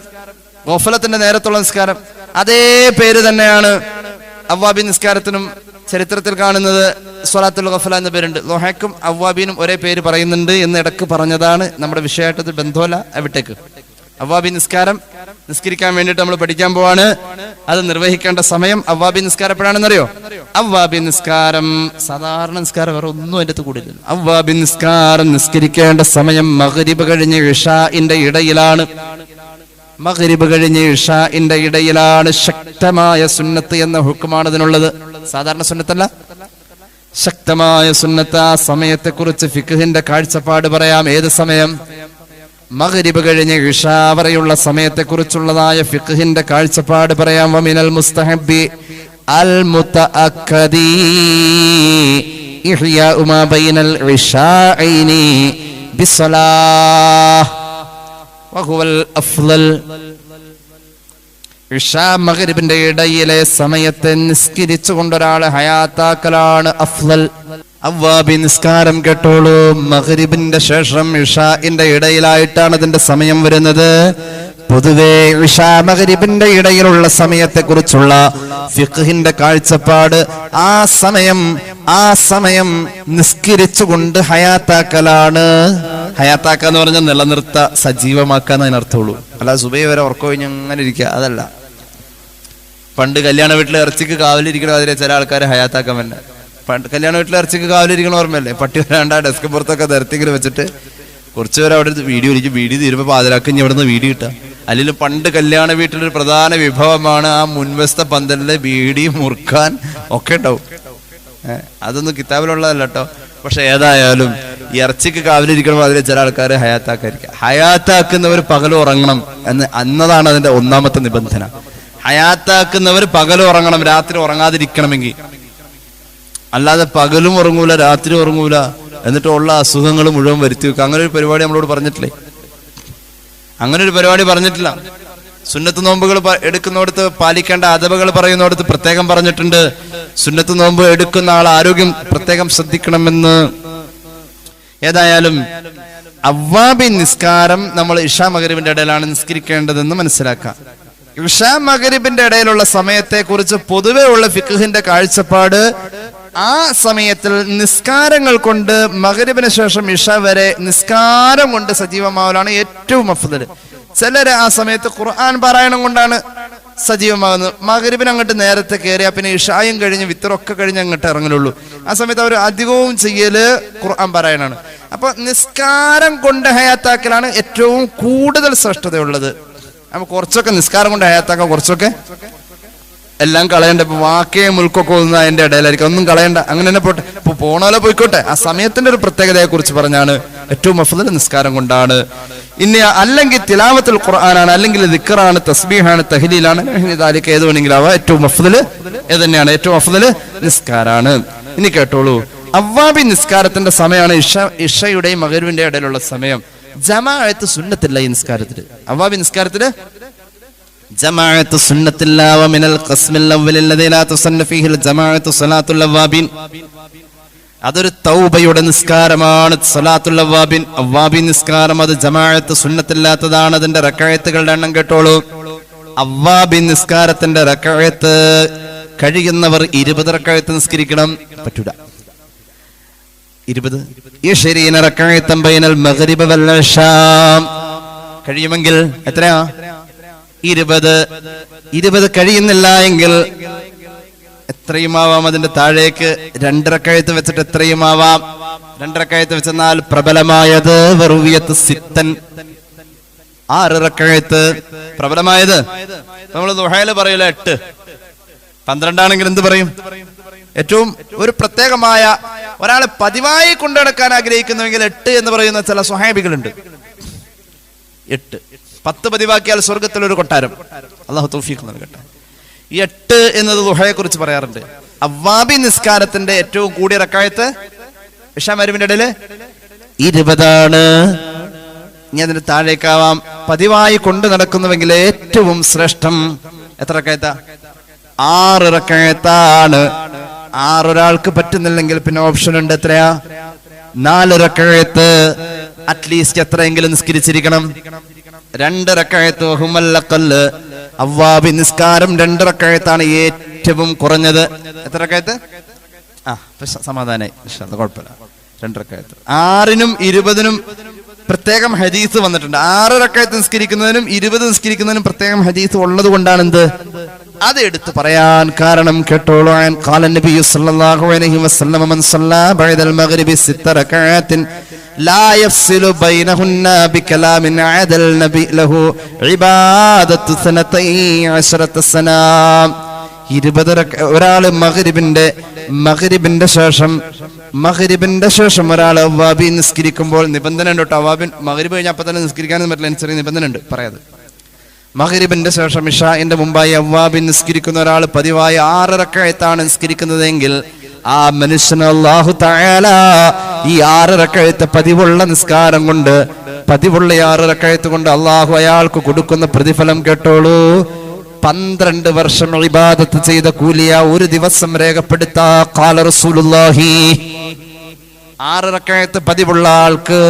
B: ഗഫ്ലത്തിന്റെ നേരത്തുള്ള നിസ്കാരം. അതേ പേര് തന്നെയാണ് അവ്വാബി നിസ്കാരത്തിനും ചരിത്രത്തിൽ കാണുന്നത്. സ്വലാത്തുൽ ഗഫ്ല എന്ന പേരുണ്ട്. ളുഹയ്ക്കും അവ്വാബിനും ഒരേ പേര് പറയുന്നുണ്ട് എന്ന് ഇടക്ക് പറഞ്ഞതാണ്. നമ്മുടെ വിഷയമായിട്ട് ബന്ധമല്ല. എവിടേക്ക് അവ്വാബി നിസ്കാരം നിസ്കരിക്കാൻ വേണ്ടിയിട്ട് നമ്മൾ പഠിക്കാൻ പോവാണ്. അത് നിർവഹിക്കേണ്ട സമയം അവ്വാബി നിസ്കാരം എപ്പോഴാണെന്നറിയോ? അവ്വാബി നിസ്കാരം സാധാരണ നിസ്കാരം വേറെ ഒന്നും അതിന്റെ കൂടില്ല. അവ്വാബി നിസ്കാരം നിസ്കരിക്കേണ്ട സമയം മഗ്രിബ് കഴിഞ്ഞ് ഇശാഇന്റെ ഇടയിലാണ്. മഗ്രിബ് കഴിഞ്ഞ് ഇശാഇന്റെ ഇടയിലാണ്. ശക്തമായ സുന്നത്ത് എന്ന ഹുക്കുമാണ് അതിനുള്ളത്. സാധാരണ സുന്നത്തല്ല, ശക്തമായ സുന്നത്ത്. ആ സമയത്തെ കുറിച്ച് ഫിഖ്ഹിന്റെ കാഴ്ചപ്പാട് പറയാം. ഏത് സമയം? മഗ്രിബ് കഴിഞ്ഞ് ഇശാ വരെയുള്ള സമയത്തെ കുറിച്ചുള്ളതായ ഫിഖ്ഹിന്റെ കാഴ്ചപ്പാട് പറയാം. വമിനൽ മുസ്തഹബ്ബി അൽ മുതഅക്കദി ഇഹ്യാഉ മാ ബൈനൽ ഇശാഇനി ബിസ്സലാഹ് വഹുവൽ അഫ്ളൽ. ഇശാ മഗ്രിബിന്റെ ഇടയിലെ സമയത്തെ നിസ്കരിച്ചുകൊണ്ട് ഒരാൾ ഹയാത്താക്കലാണ് അഫ്ളൽ. അവ്വാബി നിസ്കാരം കേട്ടോളൂ. മഗ്രിബിന്റെ ശേഷം ഇശാഇന്റെ ഇടയിലായിട്ടാണ് അതിന്റെ സമയം വരുന്നത്. പൊതുവെ ഇശാ മഗ്രിബിന്റെ ഇടയിലുള്ള സമയത്തെ കുറിച്ചുള്ള ഫിഖ്ഹിന്റെ കാഴ്ചപ്പാട് ആ സമയം നിസ്കരിച്ചുകൊണ്ട് ഹയാത്താക്കലാണ്. ഹയാത്താക്ക എന്ന് പറഞ്ഞാൽ നിലനിർത്ത, സജീവമാക്കാന്ന് അതിനർത്ഥമുള്ളൂ. അല്ല സുബൈ വരെ ഉറക്കം കഴിഞ്ഞ് അങ്ങനെ ഇരിക്കുക, അതല്ല. പണ്ട് കല്യാണ വീട്ടിൽ ഇറച്ചിക്ക് കാവലിരിക്കണ അതിലെ ചില ആൾക്കാർ ഹയാത്താക്കാൻ തന്നെ. പണ്ട് കല്യാണ വീട്ടിൽ ഇറച്ചിക്ക് കാവലിരിക്കണ ഓർമ്മയല്ലേ? പട്ടി വരാണ്ട് ആ ഡെസ്ക് പുറത്തൊക്കെ നിരത്തിങ്ങനെ വെച്ചിട്ട് കുറച്ചുപേർ അവിടെ വീഡിയോ ഇരിക്കും. വീഡിയോ തീരുമ്പോൾ പാതിരാക്കി ഇനി അവിടെ നിന്ന് വീഡിയോ കിട്ടുക. അല്ലെങ്കിൽ പണ്ട് കല്യാണ വീട്ടിലൊരു പ്രധാന വിഭവമാണ് ആ മുൻവശത്തെ പന്തലിലെ വീടി മുറുക്കാൻ ഒക്കെ ഉണ്ടാവും. അതൊന്നും കിതാബിലുള്ളതല്ല കേട്ടോ. പക്ഷെ ഏതായാലും ഇറച്ചിക്ക് കാവലിരിക്കണം അതിലെ ചില ആൾക്കാർ ഹയാത്താക്കായിരിക്കും. ഹയാത്താക്കുന്നവർ പകൽ ഉറങ്ങണം എന്നതാണ് അതിന്റെ ഒന്നാമത്തെ നിബന്ധന. ഹയാത്താക്കുന്നവർ പകൽ ഉറങ്ങണം, രാത്രി ഉറങ്ങാതിരിക്കണമെങ്കിൽ. അല്ലാതെ പകലും ഉറങ്ങൂല രാത്രി ഉറങ്ങൂല എന്നിട്ട് ഉള്ള അസുഖങ്ങൾ മുഴുവൻ വരുത്തി വെക്കുക. അങ്ങനെ ഒരു പരിപാടി നമ്മളോട് പറഞ്ഞിട്ടില്ലേ? അങ്ങനെ ഒരു പരിപാടി പറഞ്ഞിട്ടില്ല. സുന്നത്ത് നോമ്പുകൾ എടുക്കുന്നിടത്ത് പാലിക്കേണ്ട അദബുകൾ പറയുന്നിടത്ത് പ്രത്യേകം പറഞ്ഞിട്ടുണ്ട്. സുന്നത്ത് നോമ്പ് എടുക്കുന്ന ആൾ ആരോഗ്യം പ്രത്യേകം ശ്രദ്ധിക്കണമെന്ന്. ഏതായാലും അവ്വാബി നിസ്കാരം നമ്മൾ ഇശാ മഗ്രിബിന്റെ ഇടയിലാണ് നിസ്കരിക്കേണ്ടതെന്ന് മനസ്സിലാക്കാം. ഇശാ മഗ്രിബിന്റെ ഇടയിലുള്ള സമയത്തെ കുറിച്ച് പൊതുവെ ഉള്ള ഫിഖ്ഹിന്റെ കാഴ്ചപ്പാട് ആ സമയത്തിൽ നിസ്കാരങ്ങൾ കൊണ്ട് മഗ്രിബിന് ശേഷം ഇഷ വരെ നിസ്കാരം കൊണ്ട് സജീവമാവലാണ് ഏറ്റവും അഫ്ദൽ. ചിലര് ആ സമയത്ത് ഖുർആൻ പാരായണം കൊണ്ടാണ് സജീവമാകുന്നത്. മഗ്രിബിന് അങ്ങോട്ട് നേരത്തെ കയറിയാൽ പിന്നെ ഇഷായും കഴിഞ്ഞ് വിത്തറൊക്കെ കഴിഞ്ഞ് അങ്ങോട്ട് ഇറങ്ങലുള്ളൂ. ആ സമയത്ത് അവർ അധികവും ചെയ്യല് ഖുർആൻ പാരായണമാണ്. അപ്പൊ നിസ്കാരം കൊണ്ട് ഹയാത്താക്കലാണ് ഏറ്റവും കൂടുതൽ ശ്രേഷ്ഠതയുള്ളത്. അപ്പൊ കുറച്ചൊക്കെ നിസ്കാരം കൊണ്ട് ഹയാത്താക്കാം, കുറച്ചൊക്കെ എല്ലാം കളയണ്ട. ഇപ്പൊ വാക്കയും മുൽക്കൊക്കെ ഒന്നും അതിന്റെ ഇടയിലായിരിക്കും, ഒന്നും കളയണ്ട, അങ്ങനെ തന്നെ പോട്ടെ. ഇപ്പൊ പോണോലെ പോയിക്കോട്ടെ. ആ സമയത്തിന്റെ ഒരു പ്രത്യേകതയെ കുറിച്ച് പറഞ്ഞാണ് ഏറ്റവും അഫ്ദൽ നിസ്കാരം കൊണ്ടാണ്. ഇനി അല്ലെങ്കിൽ തിലാവത്തുൽ ഖുർആനാണ്, അല്ലെങ്കിൽ ദിക്റാണ്, തസ്ബീഹാണ്, തഹ്ലീലാണ്, ഇതാലിക്ക് ഏത് വേണമെങ്കിലും ആവാം. ഏറ്റവും അഫ്ദൽ ഏത് തന്നെയാണ്? ഏറ്റവും അഫ്ദൽ നിസ്കാരാണ്. ഇനി കേട്ടോളൂ, അവ്വാബി നിസ്കാരത്തിന്റെ സമയമാണ് ഇഷയുടെയും മഗ്രിബിന്റെ ഇടയിലുള്ള സമയം. ജമാഅത്ത് സുന്നത്തില്ല ഈ നിസ്കാരത്തില്. അവ്വാബി നിസ്കാരത്തില് ജമാഅത്ത് സുന്നത്തില്ല. വമിനൽ ഖസ്മിൽ അവ്വലിൽ ലദീ ലാ തുസന്ന ഫീഹിൽ ജമാഅത്ത് സ്വലാത്തുൽ അവ്വാബിൻ. അതൊരു തൗബയുടെ നിസ്കാരമാണ്. സ്വലാത്തുൽ അവ്വാബിൻ, അവ്വാബിൻ നിസ്കാരം അത് ജമാഅത്ത് സുന്നത്തില്ലാത്തതാണ്. അതിന്റെ റക്അത്തുകളുടെ എണ്ണം കേട്ടോളൂ. അവ്വാബിൻ നിസ്കാരത്തിന്റെ റക്അത്ത് കഴിയുന്നവർ 20 റക്അത്ത് നിസ്കരിക്കണം. പറ്റൂല 20. യശ്രീന റക്അത്തൻ ബൈനൽ മഗ്രിബ് വൽ ഇശാ. കഴിയുമെങ്കിൽ എത്രയാ? 20. 20 കഴിയുന്നില്ല എങ്കിൽ എത്രയുമാവാം. അതിന്റെ താഴേക്ക് 2 റക്അത്ത് വെച്ചിട്ട് എത്രയുമാവാം. 2 റക്അത്ത് വെച്ചെന്നാൽ പ്രബലമായത് വറുവിയത്ത് സിത്തൻ, 6 റക്അത്ത് പ്രബലമായത്. നമ്മൾ ദുഹയില് പറയൂല 8. 12 ആണെങ്കിൽ എന്ത് പറയും? ഏറ്റവും ഒരു പ്രത്യേകമായ ഒരാളെ പതിവായി കൊണ്ടുനടക്കാൻ ആഗ്രഹിക്കുന്നുവെങ്കിൽ 8 എന്ന് പറയുന്ന ചില സ്വഹാബികളുണ്ട്. 8 10 പതിവാക്കിയാൽ സ്വർഗത്തിൽ ഒരു കൊട്ടാരം. അല്ലാഹു തൗഫീഖ് നൽകട്ടെ. ഈ 8 എന്നത് ദുഹയെ കുറിച്ച് പറയാറുണ്ട്. അവ്വാബി നിസ്കാരത്തിന്റെ ഏറ്റവും കൂടിയ റക്അത്ത് ഇശാ മഗ്രിബിന്റെ ഇടയില് 20 ആണ്. ഇനി അതിന് താഴേക്കാവാം. പതിവായി കൊണ്ടു നടക്കുന്നുവെങ്കിൽ ഏറ്റവും ശ്രേഷ്ഠം എത്ര റക്അത്താ? 6 റക്അത്താണ്. 6 ഒരാൾക്ക് പറ്റുന്നില്ലെങ്കിൽ പിന്നെ ഓപ്ഷൻ ഉണ്ട്. എത്രയാ? 4 റക്അത്ത്. അറ്റ്ലീസ്റ്റ് എത്രയെങ്കിലും നിസ്കരിച്ചിരിക്കണം. 2 റക്അത്ത് ഹുമല്ലഖല്. അവ്വാബി നിസ്കാരം 2 റക്അത്താണ് ഏറ്റവും കുറഞ്ഞത്. എത്ര റക്അത്ത്? സമാധാനായി, കുഴപ്പമില്ല. 2 റക്അത്ത്. 6നും 20നും പ്രത്യേകം ഹദീസ് വന്നിട്ടുണ്ട്. 6 റക്അത്ത് നിസ്കരിക്കുന്നതിനും 20 നിസ്കരിക്കുന്നതിനും പ്രത്യേകം ഹദീസ് ഉള്ളത് കൊണ്ടാണ് എന്ത് അത് എടുത്തു പറയാൻ കാരണം. കേട്ടോളൂ. ഖാല നബി സല്ലല്ലാഹു അലൈഹി വസല്ലം മൻ സല്ലാ ബഅദൽ മഗ്രിബി 6 റക്അത്തിൻ ലാ യഫ്സിലു ബൈനഹുന്ന ബികലാമിൻ അദൽ നബി ലഹു ഇബാദത്തു 12 സന. 20 ഒരാള് മഗ്രിബിന്റെ ശേഷം ഒരാൾ അവ്വാബി നിസ്കരിക്കുമ്പോൾ നിബന്ധന ഉണ്ട് കേട്ടോ. അവ്വാബിൻ മഗ്രിബ് കഴിഞ്ഞാൽ അപ്പൊ തന്നെ നിസ്കരിക്കാനൊന്നും പറ്റില്ല. ചെറിയ നിബന്ധന ഉണ്ട് പറയാതെ. മഗ്രിബിന്റെ ശേഷം ഇശാഇന്റെ മുമ്പായി അവ്വാബി നിസ്കരിക്കുന്ന ഒരാൾ പതിവായി 6 റക്അത്താണ് നിസ്കരിക്കുന്നതെങ്കിൽ ആ മനുഷ്യന് അല്ലാഹു തആല ഈ 6 റക്അത്ത് പതിവുള്ള നിസ്കാരം കൊണ്ട്, പതിവുള്ള 6 റക്അത്ത് കൊണ്ട് അല്ലാഹു അയാൾക്ക് കൊടുക്കുന്ന പ്രതിഫലം കേട്ടോളൂ. 12 വർഷം ഇബാദത്ത് ചെയ്ത കൂലിയ ഒരു ദിവസം രേഖപ്പെടുത്താ. ഖാല റസൂലുള്ളാഹി. 6 റക്അത്ത് പതിവുള്ള ആൾക്ക്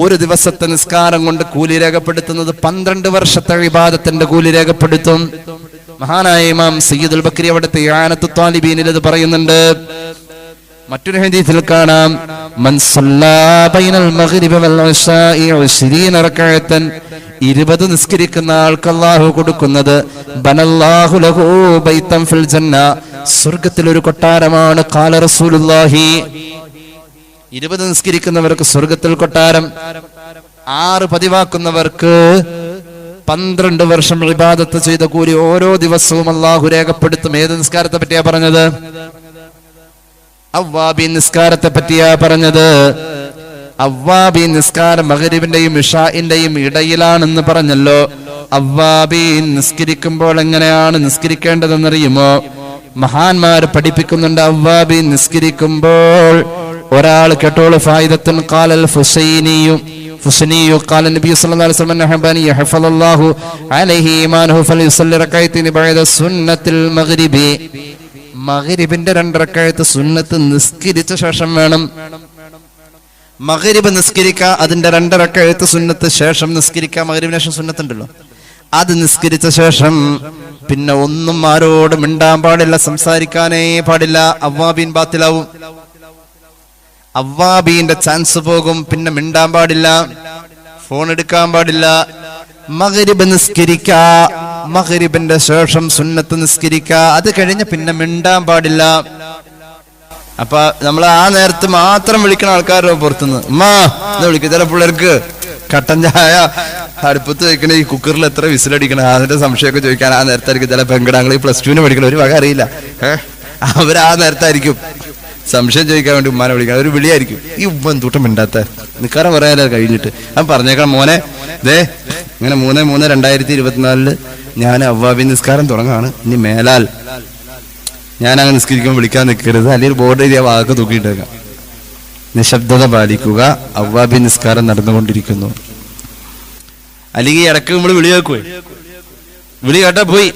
B: ഒരു ദിവസത്തെ നിസ്കാരം കൊണ്ട് കൂലി രേഖപ്പെടുത്തുന്നത് 12 വർഷത്തെ ഇബാദത്തിന്റെ കൂലി രേഖപ്പെടുത്തും. മഹാനായ ഇമാം സയ്യിദുൽ ബക്രി അവിടുത്തെ ഇആനത്തു ത്വാലിബീനിൽ ഇത് പറയുന്നുണ്ട്. മറ്റൊരു ഹദീസിൽ കാണാം, മൻ സല്ലാ ബൈനൽ മഗ്രിബി വൽ ഇശാഇ 20 റക്അത്തൻ. 20 നിസ്കരിക്കുന്ന ആൾക്ക് അല്ലാഹു കൊടുക്കുന്നത് ബനല്ലാഹു ലഹു ബൈതൻ ഫിൽ ജന്ന, സ്വർഗ്ഗത്തിൽ ഒരു കൊട്ടാരമാണ്. ഖാല റസൂലുള്ളാഹി. 20 നിസ്കരിക്കുന്നവർക്ക് സ്വർഗത്തിൽ കൊട്ടാരം. 6 പതിവാക്കുന്നവർക്ക് 12 വർഷം ഇബാദത്ത് ചെയ്ത കൂലി ഓരോ ദിവസവും അല്ലാഹു രേഖപ്പെടുത്തും. ഏത് നിസ്കാരത്തെ പറ്റിയാ പറഞ്ഞത്? അവ്വാബി നിസ്കാരത്തെ പറ്റിയാ പറഞ്ഞത്. അവ്വാബി നിസ്കാരം മഗ്രിബിന്റെയും ഇശാഇന്റെയും ഇടയിലാണെന്ന് പറഞ്ഞല്ലോ. അവ്വാബി നിസ്കരിക്കുമ്പോൾ എങ്ങനെയാണ് നിസ്കരിക്കേണ്ടതെന്നറിയുമോ? മഹാന്മാർ പഠിപ്പിക്കുന്നുണ്ട്. അവ്വാബി നിസ്കരിക്കുമ്പോൾ ഒരാൾ കേട്ടോളൂ. ഫായിദത്തുൻ ഖാലൽ ഫുസൈനിയു ഖാല നബി സല്ലല്ലാഹു അലൈഹി വസല്ലം നഹബനി യഹ്ഫദല്ലാഹു അലൈഹി ഈമാനുഹു ഫലിയുസല്ലി റക്അത്തൈനി ബഅദ സുന്നത്തിൽ മഗ്രിബി. മഗ്രിബിന്റെ 2 റക്അത്ത് സുന്നത്ത് നിസ്കരിച്ച ശേഷം വേണം. മഗ്രിബ് നിസ്കരിക്കുക, അതിന്റെ 2 റക്അത്ത് സുന്നത്ത് ശേഷം നിസ്കരിക്കുക. മഗ്രിബിന് ശേഷം സുന്നത്ത് ഉണ്ടല്ലോ, അത് നിസ്കരിച്ച ശേഷം പിന്നെ ഒന്നും ആരോടും മിണ്ടാൻ പാടില്ല, സംസാരിക്കാനേ പാടില്ല. അവ്വാബീൻ ബാത്തിലാവും, അവ്വാബീന്റെ ചാൻസ് പോകും. പിന്നെ മിണ്ടാൻ പാടില്ല, ഫോൺ എടുക്കാൻ പാടില്ല. മഗ്രിബ് നിസ്കരിക്ക, മഗ്രിബിന്റെ ശേഷം സുന്നത്ത് നിസ്കരിക്ക, അത് കഴിഞ്ഞ് പിന്നെ മിണ്ടാൻ പാടില്ല. അപ്പൊ നമ്മൾ ആ നേരത്ത് മാത്രം വിളിക്കുന്ന ആൾക്കാരുടെ പുറത്തുനിന്ന് ഉമ്മാ എന്ന് വിളിക്കും. ചില പിള്ളേർക്ക് കട്ടൻ ചായ അടുപ്പത്ത് വെക്കണ ഈ കുക്കറിൽ എത്ര വിസിലടിക്കണം അതിന്റെ സംശയമൊക്കെ ചോദിക്കാൻ ആ നേരത്തായിരിക്കും ചില പെങ്കടാങ്ങൾ ഈ +2 പഠിക്കണ ഒരു വക അറിയില്ല. അവർ ആ നേരത്തായിരിക്കും സംശയം ചോദിക്കാൻ വേണ്ടി ഉമ്മാനെ വിളിക്കണം. ഒരു വിളിയായിരിക്കും. ഈ ഉമ്മ എന്തൂട്ടം മിണ്ടാത്ത നിക്കാരം പറയാനോ കഴിഞ്ഞിട്ട് അവൻ പറഞ്ഞേക്കണം, മോനെ ദേ ഇങ്ങനെ 3/3/2024 ഞാൻ അവ്വാബി നിസ്കാരം തുടങ്ങാണ്. ഇനി മേലാൽ ഞാൻ അങ്ങനെ നിസ്കരിക്കുമ്പോൾ വിളിക്കാൻ നിൽക്കരുത്, അല്ലെങ്കിൽ ബോർഡ് എഴുതിയ വാക്ക് തൂക്കിയിട്ടേക്കാം. നിശബ്ദത പാലിക്കുക, അവ്വാബി നിസ്കാരം നടന്നുകൊണ്ടിരിക്കുന്നു. അല്ലെങ്കിൽ ഇടയ്ക്ക് നമ്മൾ വിളി കേൾക്കുവേ, വിളി കേട്ടാ പോയി.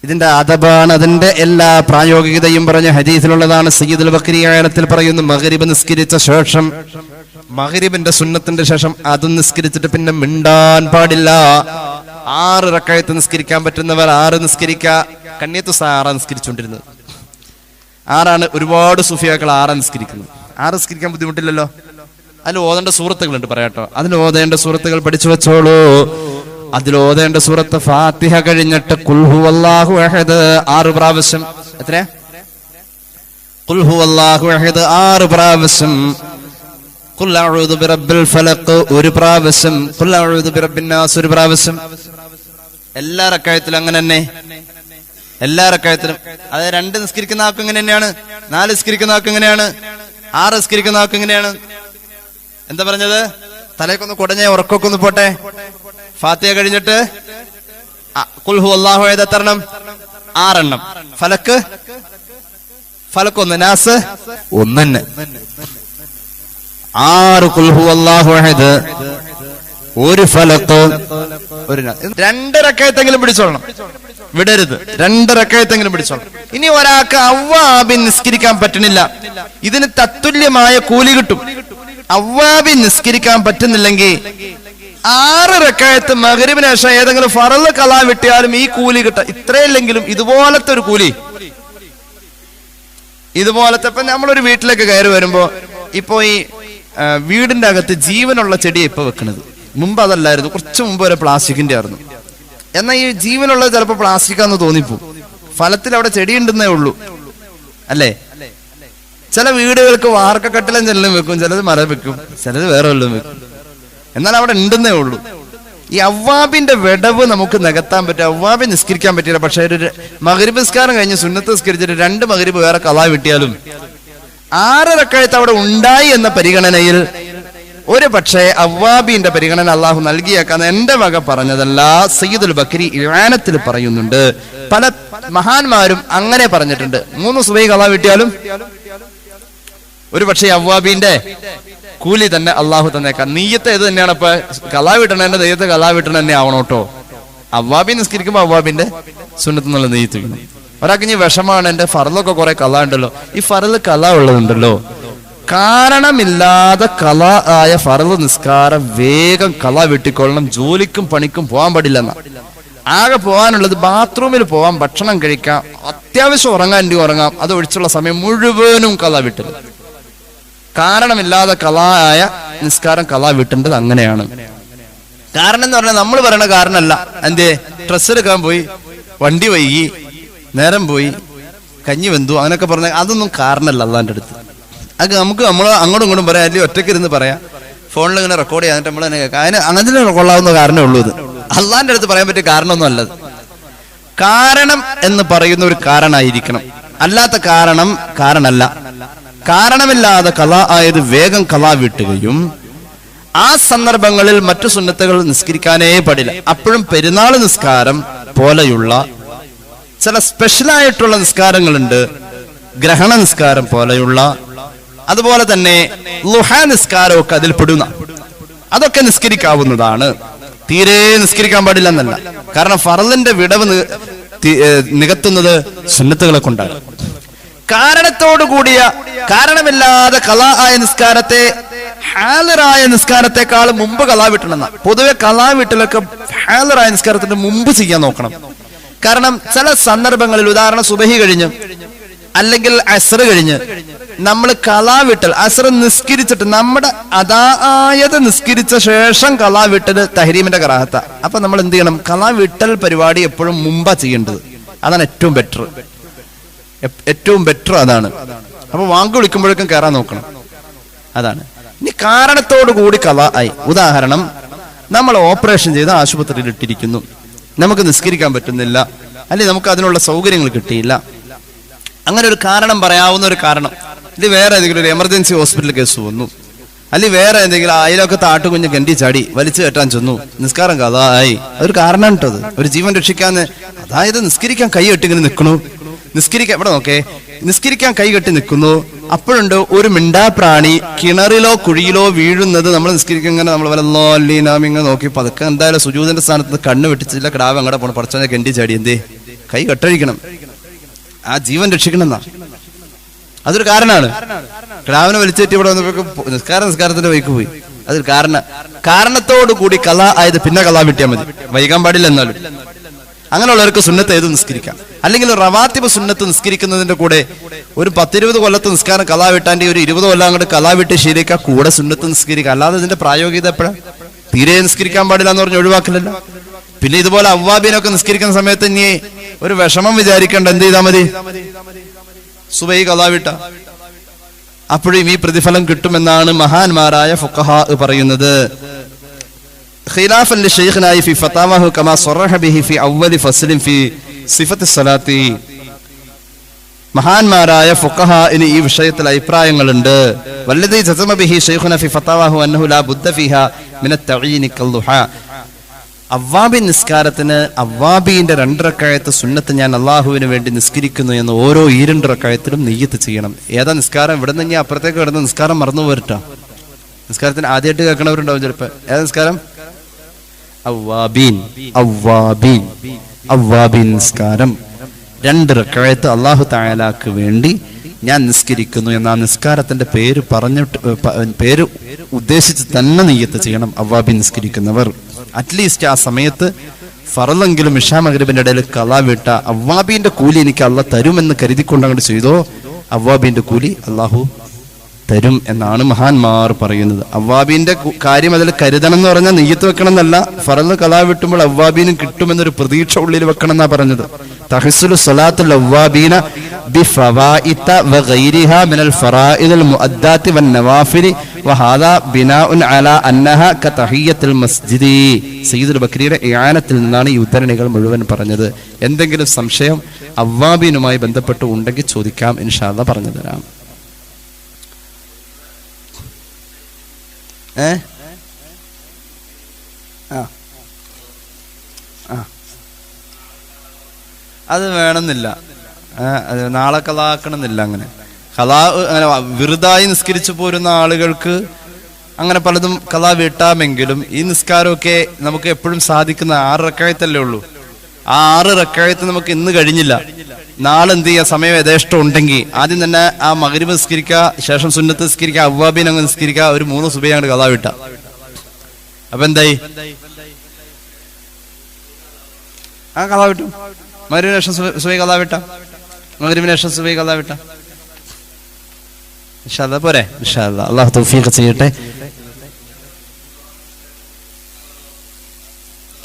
B: ഇതിന്റെ അദബാണ്, അതിന്റെ എല്ലാ പ്രായോഗികതയും പറഞ്ഞ ഹദീസിലുള്ളതാണ്. സയ്യിദുൽ ബഖരി ആയത്തിൽ പറയുന്നു, മഗ്രിബ് നിസ്കരിച്ച ശേഷം, മഗ്രിബിന്റെ സുന്നത്തിന്റെ ശേഷം അത് നിസ്കരിച്ചിട്ട് പിന്നെ മിണ്ടാൻ പാടില്ല. 6 റക്അത്ത് നിസ്കരിക്കാൻ പറ്റുന്നവർ 6 നിസ്കരിക്ക. കണ്ണിയത്ത് 6 നിസ്കരിച്ചുകൊണ്ടിരുന്നത് 6 ഒരുപാട് സുഫിയാക്കൾ 6 നിസ്കരിക്കുന്നു. 6 നിസ്കരിക്കാൻ ബുദ്ധിമുട്ടില്ലല്ലോ. അതിൽ ഓതേണ്ട സൂറത്തുകളുണ്ട്, പറയാട്ടോ. അതിൽ ഓതേണ്ട സൂറത്തുകൾ പഠിച്ചു വെച്ചോളൂ. അതിൽ ഓതേണ്ട സൂറത്ത് ഫാത്തിഹ കഴിഞ്ഞിട്ട് ഖുൽ ഹുവല്ലാഹു അഹദ് 6 പ്രാവശ്യം. എത്ര? ഖുൽ ഹുവല്ലാഹു അഹദ് 6 പ്രാവശ്യം. ഖുൽ അഊദു ബിറബ്ബിൽ ഫലഖ് 1 പ്രാവശ്യം. ഖുൽ അഊദു ബിറബ്ബിൻ നാസ് 1 പ്രാവശ്യം. എല്ലാ റക്അത്തിലും അങ്ങനെ തന്നെ, എല്ലാ റക്അത്തിലും. അത് 2 നിസ്കരിക്കുന്ന ആൾക്ക് ഇങ്ങനെ തന്നെയാണ്, 4 നിസ്കരിക്കുന്ന ആൾക്ക് ഇങ്ങനെയാണ്, 6 നിസ്കരിക്കുന്ന ആൾക്ക് ഇങ്ങനെയാണ്. എന്താ പറഞ്ഞത്? തലേക്കൊന്ന് കുടഞ്ഞ ഉറക്കൊക്കെ ഒന്ന് പോട്ടെ. ഫാത്തിഹ കഴിഞ്ഞിട്ട് ഖുൽ ഹുവല്ലാഹു അഹദ് എത്രണ്ണം? 6 എണ്ണം. ഫലക്ക് 1, നാസ് 1 തന്നെ. 6 ഖുൽ ഹുവല്ലാഹു അഹദ്, 1 ഫലക്ക്, 1 നാസ്. 2 റക്അത്തെങ്കിലും പിടിച്ചോളണം, വിടരുത്. 2 റക്അത്തെങ്കിലും പിടിച്ചോളണം. ഇനി ഒരാൾക്ക് അവ്വാബി നിസ്കരിക്കാൻ പറ്റണില്ല, ഇതിന് തത്തുല്യമായ കൂലി കിട്ടും. അവ്വാബി നിസ്കരിക്കാൻ പറ്റുന്നില്ലെങ്കിൽ 6 റക്അത്ത് മഗ്രിബിന് ശേഷം ഏതെങ്കിലും ഫറള് ഖളാ വിട്ടിയാലും ഈ കൂലി കിട്ടും. ഇത്രയില്ലെങ്കിലും ഇതുപോലത്തെ ഒരു കൂലി, ഇതുപോലത്തെ. ഇപ്പൊ നമ്മളൊരു വീട്ടിലേക്ക് കയറി വരുമ്പോ ഇപ്പൊ ഈ വീടിന്റെ അകത്ത് ജീവനുള്ള ചെടിയെ ഇപ്പൊ വെക്കുന്നത്. മുമ്പ് അതല്ലായിരുന്നു, കുറച്ചു മുമ്പ് വരെ പ്ലാസ്റ്റിക്കിന്റെ ആയിരുന്നു. എന്നാൽ ഈ ജീവനുള്ളത് ചിലപ്പോൾ പ്ലാസ്റ്റിക്കാന്ന് തോന്നിപ്പോ, ഫലത്തിൽ അവിടെ ചെടി ഉണ്ടെന്നേ ഉള്ളൂ, അല്ലേ? ചില വീടുകൾക്ക് വാർക്കക്കട്ടിലും ചിലരും വെക്കും, ചിലത് മരം വെക്കും, ചിലത് വേറെ വല്ലതും വെക്കും. എന്നാൽ അവിടെ ഉണ്ടെന്നേ ഉള്ളൂ. ഈ അവ്വാബിന്റെ വിടവ് നമുക്ക് നികത്താൻ പറ്റും. അവ്വാബി നിസ്കരിക്കാൻ പറ്റില്ല. പക്ഷെ ഒരു മഗ്രിബ് നിസ്കാരം കഴിഞ്ഞ് സുന്നത്ത് നിസ്കരിച്ചിട്ട് 2 മഗ്രിബ് വേറെ ഖളാ വിട്ടിയാലും 6 റക്അത്ത് അവിടെ ഉണ്ടായി എന്ന പരിഗണനയിൽ ഒരു പക്ഷേ അവ്വാബിന്റെ പരിഗണന അള്ളാഹു നൽകിയേക്കാന്ന് എന്റെ വക പറഞ്ഞതല്ല. സയ്യിദുൽ ബഖരി ഇആനത്തിൽ പറയുന്നുണ്ട്, പല മഹാന്മാരും അങ്ങനെ പറഞ്ഞിട്ടുണ്ട്. 3 സുബഹി ഖളാ വിട്ടിയാലും ഒരു പക്ഷേ അവ്വാബിന്റെ കൂലി തന്നെ അള്ളാഹു തന്നേക്കാം. നീയത്ത് ഏത് തന്നെയാണ്. ഇപ്പൊ ഖളാ വിട്ടണേന്റെ നെയ്യത്ത് ഖളാ വിട്ടണ തന്നെ ആവണോട്ടോ. അവ്വാബി നിസ്കരിക്കുമ്പോ അവ്വാബിന്റെ സുന്നത്ത് എന്നുള്ള നെയ്യത്ത് വെക്കണം. ഒരാൾക്ക് ഇനി വിഷമാണ്, എന്റെ ഫറലൊക്കെ കുറെ ഖളാ ഉണ്ടല്ലോ, ഈ ഫറല് ഖളാ ഉള്ളതുണ്ടല്ലോ, കാരണമില്ലാതെ ഖളാ ആയ ഫറല് നിസ്കാരം വേഗം ഖളാ വിട്ടിക്കൊള്ളണം. ജോലിക്കും പണിക്കും പോകാൻ പാടില്ലെന്ന. ആകെ പോകാനുള്ളത് ബാത്റൂമിൽ പോവാം, ഭക്ഷണം കഴിക്കാം, അത്യാവശ്യം ഉറങ്ങാൻ ഉറങ്ങാം. അത് ഒഴിച്ചുള്ള സമയം മുഴുവനും ഖളാ വിട്ടത്. കാരണമില്ലാതെ ഖളാ ആയ നിസ്കാരം ഖളാ വിട്ടേണ്ടത് അങ്ങനെയാണ്. കാരണം എന്ന് പറഞ്ഞാൽ നമ്മൾ പറയണ കാരണമല്ല. എന്തേ? ഡ്രസ്സ് എടുക്കാൻ പോയി, വണ്ടി വൈകി, നേരം പോയി, കഞ്ഞി വെന്തു, അങ്ങനെയൊക്കെ പറഞ്ഞ അതൊന്നും കാരണമല്ല അള്ളാന്റെ അടുത്ത്. അത് നമുക്ക് നമ്മൾ അങ്ങോട്ടും ഇങ്ങോട്ടും പറയാം, അല്ലെങ്കിൽ ഒറ്റയ്ക്ക് ഇരുന്ന് പറയാം, ഫോണിൽ ഇങ്ങനെ റെക്കോർഡ് ചെയ്യാൻ നമ്മൾ തന്നെ കേൾക്കാം. അതിന് അങ്ങനെ കൊള്ളാവുന്ന കാരണമേ ഉള്ളൂ. ഇത് അള്ളാന്റെ അടുത്ത് പറയാൻ പറ്റിയ കാരണമൊന്നും അല്ലത്. കാരണം എന്ന് പറയുന്ന ഒരു കാരണമായിരിക്കണം, അല്ലാത്ത കാരണം കാരണമല്ല. കാരണമില്ലാതെ ഖളാ ആയത് വേഗം ഖളാ വിട്ടുകയും ആ സന്ദർഭങ്ങളിൽ മറ്റു സുന്നത്തുകൾ നിസ്കരിക്കാനേ പാടില്ല. അപ്പോഴും പെരുന്നാൾ നിസ്കാരം പോലെയുള്ള ചില സ്പെഷ്യലായിട്ടുള്ള നിസ്കാരങ്ങളുണ്ട്, ഗ്രഹണ നിസ്കാരം പോലെയുള്ള, അതുപോലെ തന്നെ ളുഹാ നിസ്കാരമൊക്കെ അതിൽ പെടുന്ന, അതൊക്കെ നിസ്കരിക്കാവുന്നതാണ്. തീരെ നിസ്കരിക്കാൻ പാടില്ല എന്നല്ല. കാരണം ഫറലിന്റെ വിടവ് നികത്തുന്നത് സുന്നത്തുകളെ കൊണ്ടാണ്. കാരണത്തോടു കൂടിയ, കാരണമില്ലാതെ ഖളാ ആയ നിസ്കാരത്തെ ഹാലറായ നിസ്കാരത്തെക്കാൾ മുമ്പ് കളാ വിട്ടണമെന്ന. പൊതുവെ കളാ വിട്ടലൊക്കെ ഹാലറായ നിസ്കാരത്തിന് മുമ്പ് ചെയ്യാൻ നോക്കണം. കാരണം ചില സന്ദർഭങ്ങളിൽ, ഉദാഹരണം സുബഹി കഴിഞ്ഞ് അല്ലെങ്കിൽ അസ്ർ കഴിഞ്ഞ് നമ്മൾ കളാ വിട്ടൽ, അസ്ർ നിസ്കരിച്ചിട്ട് നമ്മുടെ അതായത് നിസ്കരിച്ച ശേഷം കളാ വിട്ടൽ തഹരീമിന്റെ കറാഹത്ത. അപ്പൊ നമ്മൾ എന്ത് ചെയ്യണം? കളാ വിട്ടൽ പരിപാടി എപ്പോഴും മുമ്പാ ചെയ്യേണ്ടത്. അതാണ് ഏറ്റവും ബെറ്റർ അതാണ്. അപ്പൊ വാങ്ക് വിളിക്കുമ്പോഴേക്കും കയറാൻ നോക്കണം. അതാണ്. ഇനി കാരണത്തോടു കൂടി കളാ ആയി. ഉദാഹരണം, നമ്മൾ ഓപ്പറേഷൻ ചെയ്ത് ആശുപത്രിയിൽ ഇട്ടിരിക്കുന്നു, നമുക്ക് നിസ്കരിക്കാൻ പറ്റുന്നില്ല, അല്ലെങ്കിൽ നമുക്ക് അതിനുള്ള സൗകര്യങ്ങൾ കിട്ടിയില്ല. അങ്ങനെ ഒരു കാരണം പറയാവുന്ന ഒരു കാരണം, ഇത് വേറെ ഏതെങ്കിലും ഒരു എമർജൻസി ഹോസ്പിറ്റൽ കേസ് വന്നു, അല്ലെങ്കിൽ വേറെ എന്തെങ്കിലും അയലൊക്കെ ആട്ടുകുഞ്ഞ് കണ്ടി ചാടി വലിച്ചു കെട്ടാൻ ചെന്നു, നിസ്കാരം കഥായി. അതൊരു കാരണം കേട്ടത്, ഒരു ജീവൻ രക്ഷിക്കാന്ന്. അതായത് നിസ്കരിക്കാൻ കൈ കെട്ടിങ്ങനെ നിൽക്കണു, നിസ്കരിക്കാൻ ഇവിടെ നോക്കേ, നിസ്കരിക്കാൻ കൈ കെട്ടി നിൽക്കുന്നു, അപ്പോഴുണ്ട് ഒരു മിണ്ടാപ്രാണി കിണറിലോ കുഴിയിലോ വീഴുന്നത്. നമ്മൾ നിസ്കരിക്കാൻ ഇങ്ങനെ നമ്മൾ വല്ലല്ലോല്ലിനാമിങ്ങനെ നോക്കി പതുക്കെ എന്തായാലും സുജൂദിന്റെ സ്ഥാനത്ത് കണ്ണ് വെട്ടിച്ചില്ല, കിടാവ് അങ്ങടെ പോണം, പടച്ചോനെ കണ്ടി ചാടി, എന്തേ കൈ കെട്ടഴിക്കണം, ആ ജീവൻ രക്ഷിക്കണം എന്നാ. അതൊരു കാരണമാണ്. കിടാവിനെ വലിച്ചേറ്റി ഇവിടെ വന്നപ്പോഴേക്കും നിസ്കാരത്തിന്റെ വൈക്ക് പോയി. അതൊരു കാരണത്തോടു കൂടി കളാ ആയത് പിന്നെ കളാ വിട്ടിയാൽ മതി, വൈകാൻ പാടില്ല. എന്നാലും അങ്ങനെയുള്ളവർക്ക് സുന്നത്ത് ഏത് നിസ്കരിക്കാം. അല്ലെങ്കിൽ റവാത്തിബ് സുന്നത്ത് നിസ്കരിക്കുന്നതിന്റെ കൂടെ ഒരു 10-20 കൊല്ലത്ത് നിസ്കാരം കളാ വിട്ടാൻ്റെ ഒരു 20 കൊല്ലം അങ്ങോട്ട് കളാ വിട്ട് ശരിയാക്കുക, കൂടെ സുന്നത്ത് നിസ്കരിക്കുക. അല്ലാതെ ഇതിന്റെ പ്രായോഗികത എപ്പോഴാണ്? തീരെ നിസ്കരിക്കാൻ പാടില്ല എന്ന് പറഞ്ഞ് ഒഴിവാക്കില്ലല്ലോ. പിന്നെ ഇതുപോലെ അവ്വാബീനൊക്കെ നിസ്കരിക്കുന്ന സമയത്ത് ഇനി ഒരു വിഷമം വിചാരിക്കേണ്ട, എന്ത് ചെയ്താൽ മതി? സുബഹി കളാ വിട്ട അപ്പോഴും ഈ പ്രതിഫലം കിട്ടുമെന്നാണ് മഹാന്മാരായ ഫുഖഹാ പറയുന്നത്. ഖിലാഫൻ ലിശൈഖിനായി ഫി ഫതാവാഹു കമാ സറഹ ബിഹി ഫി അവ്വലി ഫസ്ലിൻ ഫി സിഫത്തി സ്വലാത്തി. മഹാന്മാരായ ഫുഖഹാഇന് ഈ വിഷയത്തിൽ അഭിപ്രായങ്ങളുണ്ട്. വല്ലദീ ജസമ ബിഹി ശൈഖുന ഫി ഫതാവാഹു അന്നഹു ലാ ബുദ്ദ ഫീഹാ മിന തഈനി കൽദുഹാ. അവ്വാബി നിസ്കാരത്തിന് അവ്വാബിന്റെ 2 റക്അത്ത് സുന്നത്ത് ഞാൻ അള്ളാഹുവിന് വേണ്ടി നിസ്കരിക്കുന്നു എന്ന് ഓരോ 2 റക്അത്തിലും നിയ്യത്ത് ചെയ്യണം. ഏതാ നിസ്കാരം? ഇവിടെ നിന്ന് ഇനി അപ്പുറത്തേക്ക് കിടന്ന് നിസ്കാരം മറന്നു പോരട്ടോ. നിസ്കാരത്തിന് ആദ്യമായിട്ട് കേൾക്കണവരുണ്ടാവും ചിലപ്പോ. ഏതാ നിസ്കാരം? അവ്വാബീൻ നിസ്കാരം 2 റക്അത്ത് അള്ളാഹു തആലാക്ക് വേണ്ടി ഞാൻ നിസ്കരിക്കുന്നു എന്ന ആ നിസ്കാരത്തിന്റെ പേര് ഉദ്ദേശിച്ച് തന്നെ നിയ്യത്ത് ചെയ്യണം അവ്വാബീൻ നിസ്കരിക്കുന്നവർ. അറ്റ്ലീസ്റ്റ് ആ സമയത്ത് ഫറലെങ്കിലും ഇശാ മഗ്രിബിന്റെ ഇടയിൽ കളാ വിട്ട അവ്വാബീന്റെ കൂലി എനിക്ക് അള്ളാഹ് തരുമെന്ന് കരുതിക്കൊണ്ട് അങ്ങോട്ട് ചെയ്തോ, അവ്വാബീന്റെ കൂലി അള്ളാഹു തരും എന്നാണ് മഹാന്മാർ പറയുന്നത്. അവ്വാബീന്റെ കാര്യം അതിൽ കരുതണം എന്ന് പറഞ്ഞാൽ നെയ്യത്ത് വെക്കണം എന്നല്ല, ഫറല് കളാ വിട്ടുമ്പോൾ അവ്വാബീനും കിട്ടുമെന്നൊരു പ്രതീക്ഷ ഉള്ളിൽ വെക്കണം എന്നാ പറഞ്ഞത്. തഹ്സുലു സ്വലാത്തുൽ അവ്വാബീന ബിഫവാഇത വഗൈരിഹാ മിനൽ ഫറായിദിൽ മുഅദ്ദാതി വന്നവാഫിലി വഹാദാ ബിനാഉൻ അലാ അന്നഹാ കതഹിയ്യത്തുൽ മസ്ജിദി. സയ്യിദുൽ ബക്രിയുടെ ഇആനത്തിൽ നിന്നാണ് ഈ ഉദ്ധരണികൾ മുഴുവൻ പറഞ്ഞത്. എന്തെങ്കിലും സംശയം അവ്വാബീനുമായി ബന്ധപ്പെട്ട് ഉണ്ടെങ്കിൽ ചോദിക്കാം, ഇൻഷാ അല്ലാഹ് പറഞ്ഞു തരാം. അത് വേണമെന്നില്ല, അത് നാളെ കളാക്കണമെന്നില്ല. അങ്ങനെ അങ്ങനെ വെറുതായി നിസ്കരിച്ചു പോരുന്ന ആളുകൾക്ക് അങ്ങനെ പലതും കളാ വീട്ടാമെങ്കിലും ഈ നിസ്കാരമൊക്കെ നമുക്ക് എപ്പോഴും സാധിക്കുന്ന 6 റക്അത്തല്ലേ ഉള്ളൂ. ആ 6 റക്അത്ത് നമുക്ക് ഇന്ന് കഴിഞ്ഞില്ല, നാളെ എന്ത് ചെയ്യുക? സമയം യഥേഷ്ടം ഉണ്ടെങ്കിൽ ആദ്യം തന്നെ ആ മഗ്രിബ് നിസ്കരിക്കുക, ശേഷം സുന്നത്ത് നിസ്കരിക്കുക, അവ്വാബീൻ അങ്ങ് നിസ്കരിക്കുക, ഒരു 3 സുബഹി അങ്ങോട്ട് കളാ വിട്ട. അപ്പൊ എന്തായി? ആ കളാ വിട്ടു. മഗ്രിബിന് ശേഷം സുബഹി കളാ വിട്ട, മഗ്രിബിന് ശേഷം സുബഹി കളാ വിട്ട. ഇൻഷാ അല്ലാഹ് പോരെ? ഇൻഷാ അല്ലാഹ് അല്ലാഹു തൗഫീഖ് ചെയ്യട്ടെ.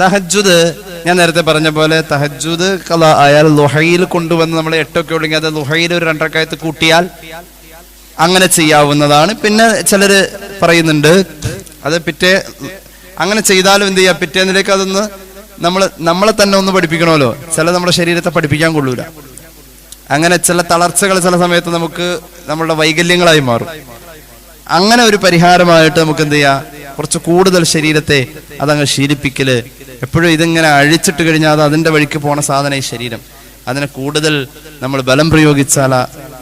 B: തഹജ്ജുദ് ഞാൻ നേരത്തെ പറഞ്ഞ പോലെ തഹജ്ജുദ് കളാ ആയാൽ ളുഹയിൽ കൊണ്ടുവന്ന് നമ്മൾ 8 ഒക്കെ ഉണ്ടെങ്കിൽ അത് ളുഹയിൽ ഒരു 2 റക്അത്ത് കൂട്ടിയാൽ അങ്ങനെ ചെയ്യാവുന്നതാണ്. പിന്നെ ചിലര് പറയുന്നുണ്ട് അത് അങ്ങനെ ചെയ്താലും എന്ത് ചെയ്യാം, പിറ്റേന്നിലേക്ക് അതൊന്ന് നമ്മളെ തന്നെ ഒന്ന് പഠിപ്പിക്കണമല്ലോ. നമ്മുടെ ശരീരത്തെ പഠിപ്പിക്കാൻ കൊള്ളൂല. അങ്ങനെ ചില തളർച്ചകൾ ചില സമയത്ത് നമുക്ക് നമ്മളുടെ വൈകല്യങ്ങളായി മാറും. അങ്ങനെ ഒരു പരിഹാരമായിട്ട് നമുക്ക് എന്ത് ചെയ്യാം, കുറച്ച് കൂടുതൽ ശരീരത്തെ അതങ്ങ് ശീലിപ്പിക്കല്. എപ്പോഴും ഇതിങ്ങനെ അഴിച്ചിട്ട് കഴിഞ്ഞാൽ അത് അതിന്റെ വഴിക്ക് പോണ സാധനം ഈ ശരീരം. അതിനെ കൂടുതൽ നമ്മൾ ബലം പ്രയോഗിച്ചാൽ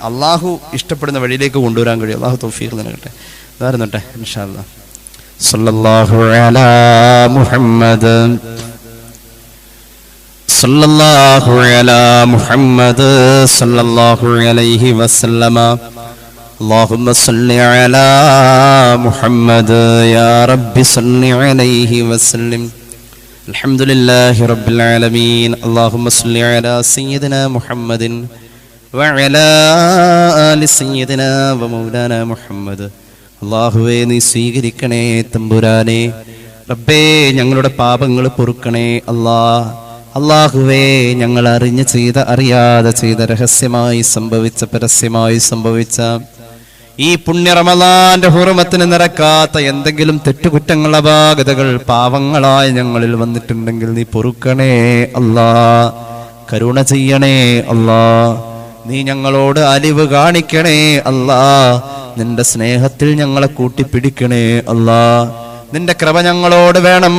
B: അള്ളാഹു ഇഷ്ടപ്പെടുന്ന വഴിയിലേക്ക് കൊണ്ടുവരാൻ കഴിയും. അള്ളാഹു തൗഫീഖ് നൽകട്ടെ. ഇതായിരുന്നട്ടെ ഇൻഷാ അല്ലാഹ്. സല്ലല്ലാഹു അലാ മുഹമ്മദ് സല്ലല്ലാഹു അലാ മുഹമ്മദ് സല്ലല്ലാഹു അലൈഹി വസല്ലമ
C: اللهم صل على محمد يا رب صل عليه وسلم الحمد لله رب العالمين اللهم صل على سيدنا محمد وعلى آل سيدنا ومولانا محمد അല്ലാഹുവേ നീ സ്വീകരിക്കണേ തമ്പുരാനെ. റബ്ബേ ഞങ്ങളുടെ പാപങ്ങൾ പൊറുക്കണേ അല്ലാഹുവേ ഞങ്ങൾ അറിഞ്ഞ് ചെയ്ത അറിയാതെ ചെയ്ത രഹസ്യമായി സംഭവിച്ച പരസ്യമായി സംഭവിച്ച ഈ പുണ്യ റമളാന്റെ ഹുർമത്തിന് നിരക്കാത്ത എന്തെങ്കിലും തെറ്റുകുറ്റങ്ങൾ അപാകതകൾ പാവങ്ങളായി ഞങ്ങളിൽ വന്നിട്ടുണ്ടെങ്കിൽ നീ പൊറുക്കണേ കരുണ ചെയ്യണേ നീ ഞങ്ങളോട് അലിവ് കാണിക്കണേ നിന്റെ സ്നേഹത്തിൽ ഞങ്ങളെ കൂട്ടിപ്പിടിക്കണേ നിന്റെ കൃപ ഞങ്ങളോട് വേണം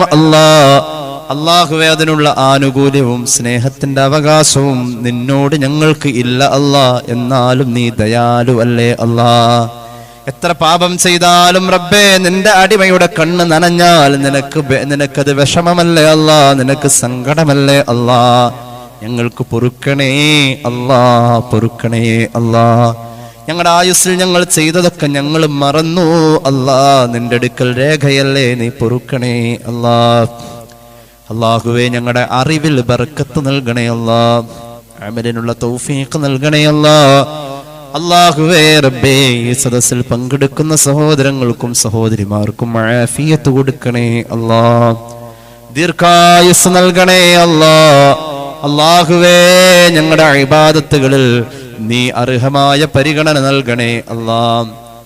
C: അല്ലാഹുവേ അതിനുള്ള ആനുകൂല്യവും സ്നേഹത്തിന്റെ അവകാശവും നിന്നോട് ഞങ്ങൾക്ക് ഇല്ല എന്നാലും നീ ദയാലു അല്ലേ എത്ര പാപം ചെയ്താലും റബ്ബേ നിന്റെ അടിമയുടെ കണ്ണ് നനഞ്ഞാൽ നിനക്കത് വിഷമമല്ലേ നിനക്ക് സങ്കടമല്ലേ ഞങ്ങൾക്ക് പൊറുക്കണേ പൊറുക്കണേ ഞങ്ങളുടെ ആയുസ്സിൽ ഞങ്ങൾ ചെയ്തതൊക്കെ ഞങ്ങൾ മറന്നു നിന്റെ അടുക്കൽ രേഖയല്ലേ നീ പൊറുക്കണേ അല്ലാഹുവേ ഞങ്ങളുടെ അറിവിൽ ബർക്കത്ത് നൽകണേ അമലിനുള്ള തൗഫീഖ് നൽകണേ അല്ലാഹുവേ റബ്ബേ ഈ സദസ്സിൽ പങ്കെടുക്കുന്ന സഹോദരങ്ങൾക്കും സഹോദരിമാർക്കും ആഫിയത്ത് കൊടുക്കണേ ദീർഘായുസ് നൽകണേ അല്ലാഹുവേ ഞങ്ങളുടെ ഇബാദത്തുകളിൽ നീ അർഹമായ പരിഗണന നൽകണേ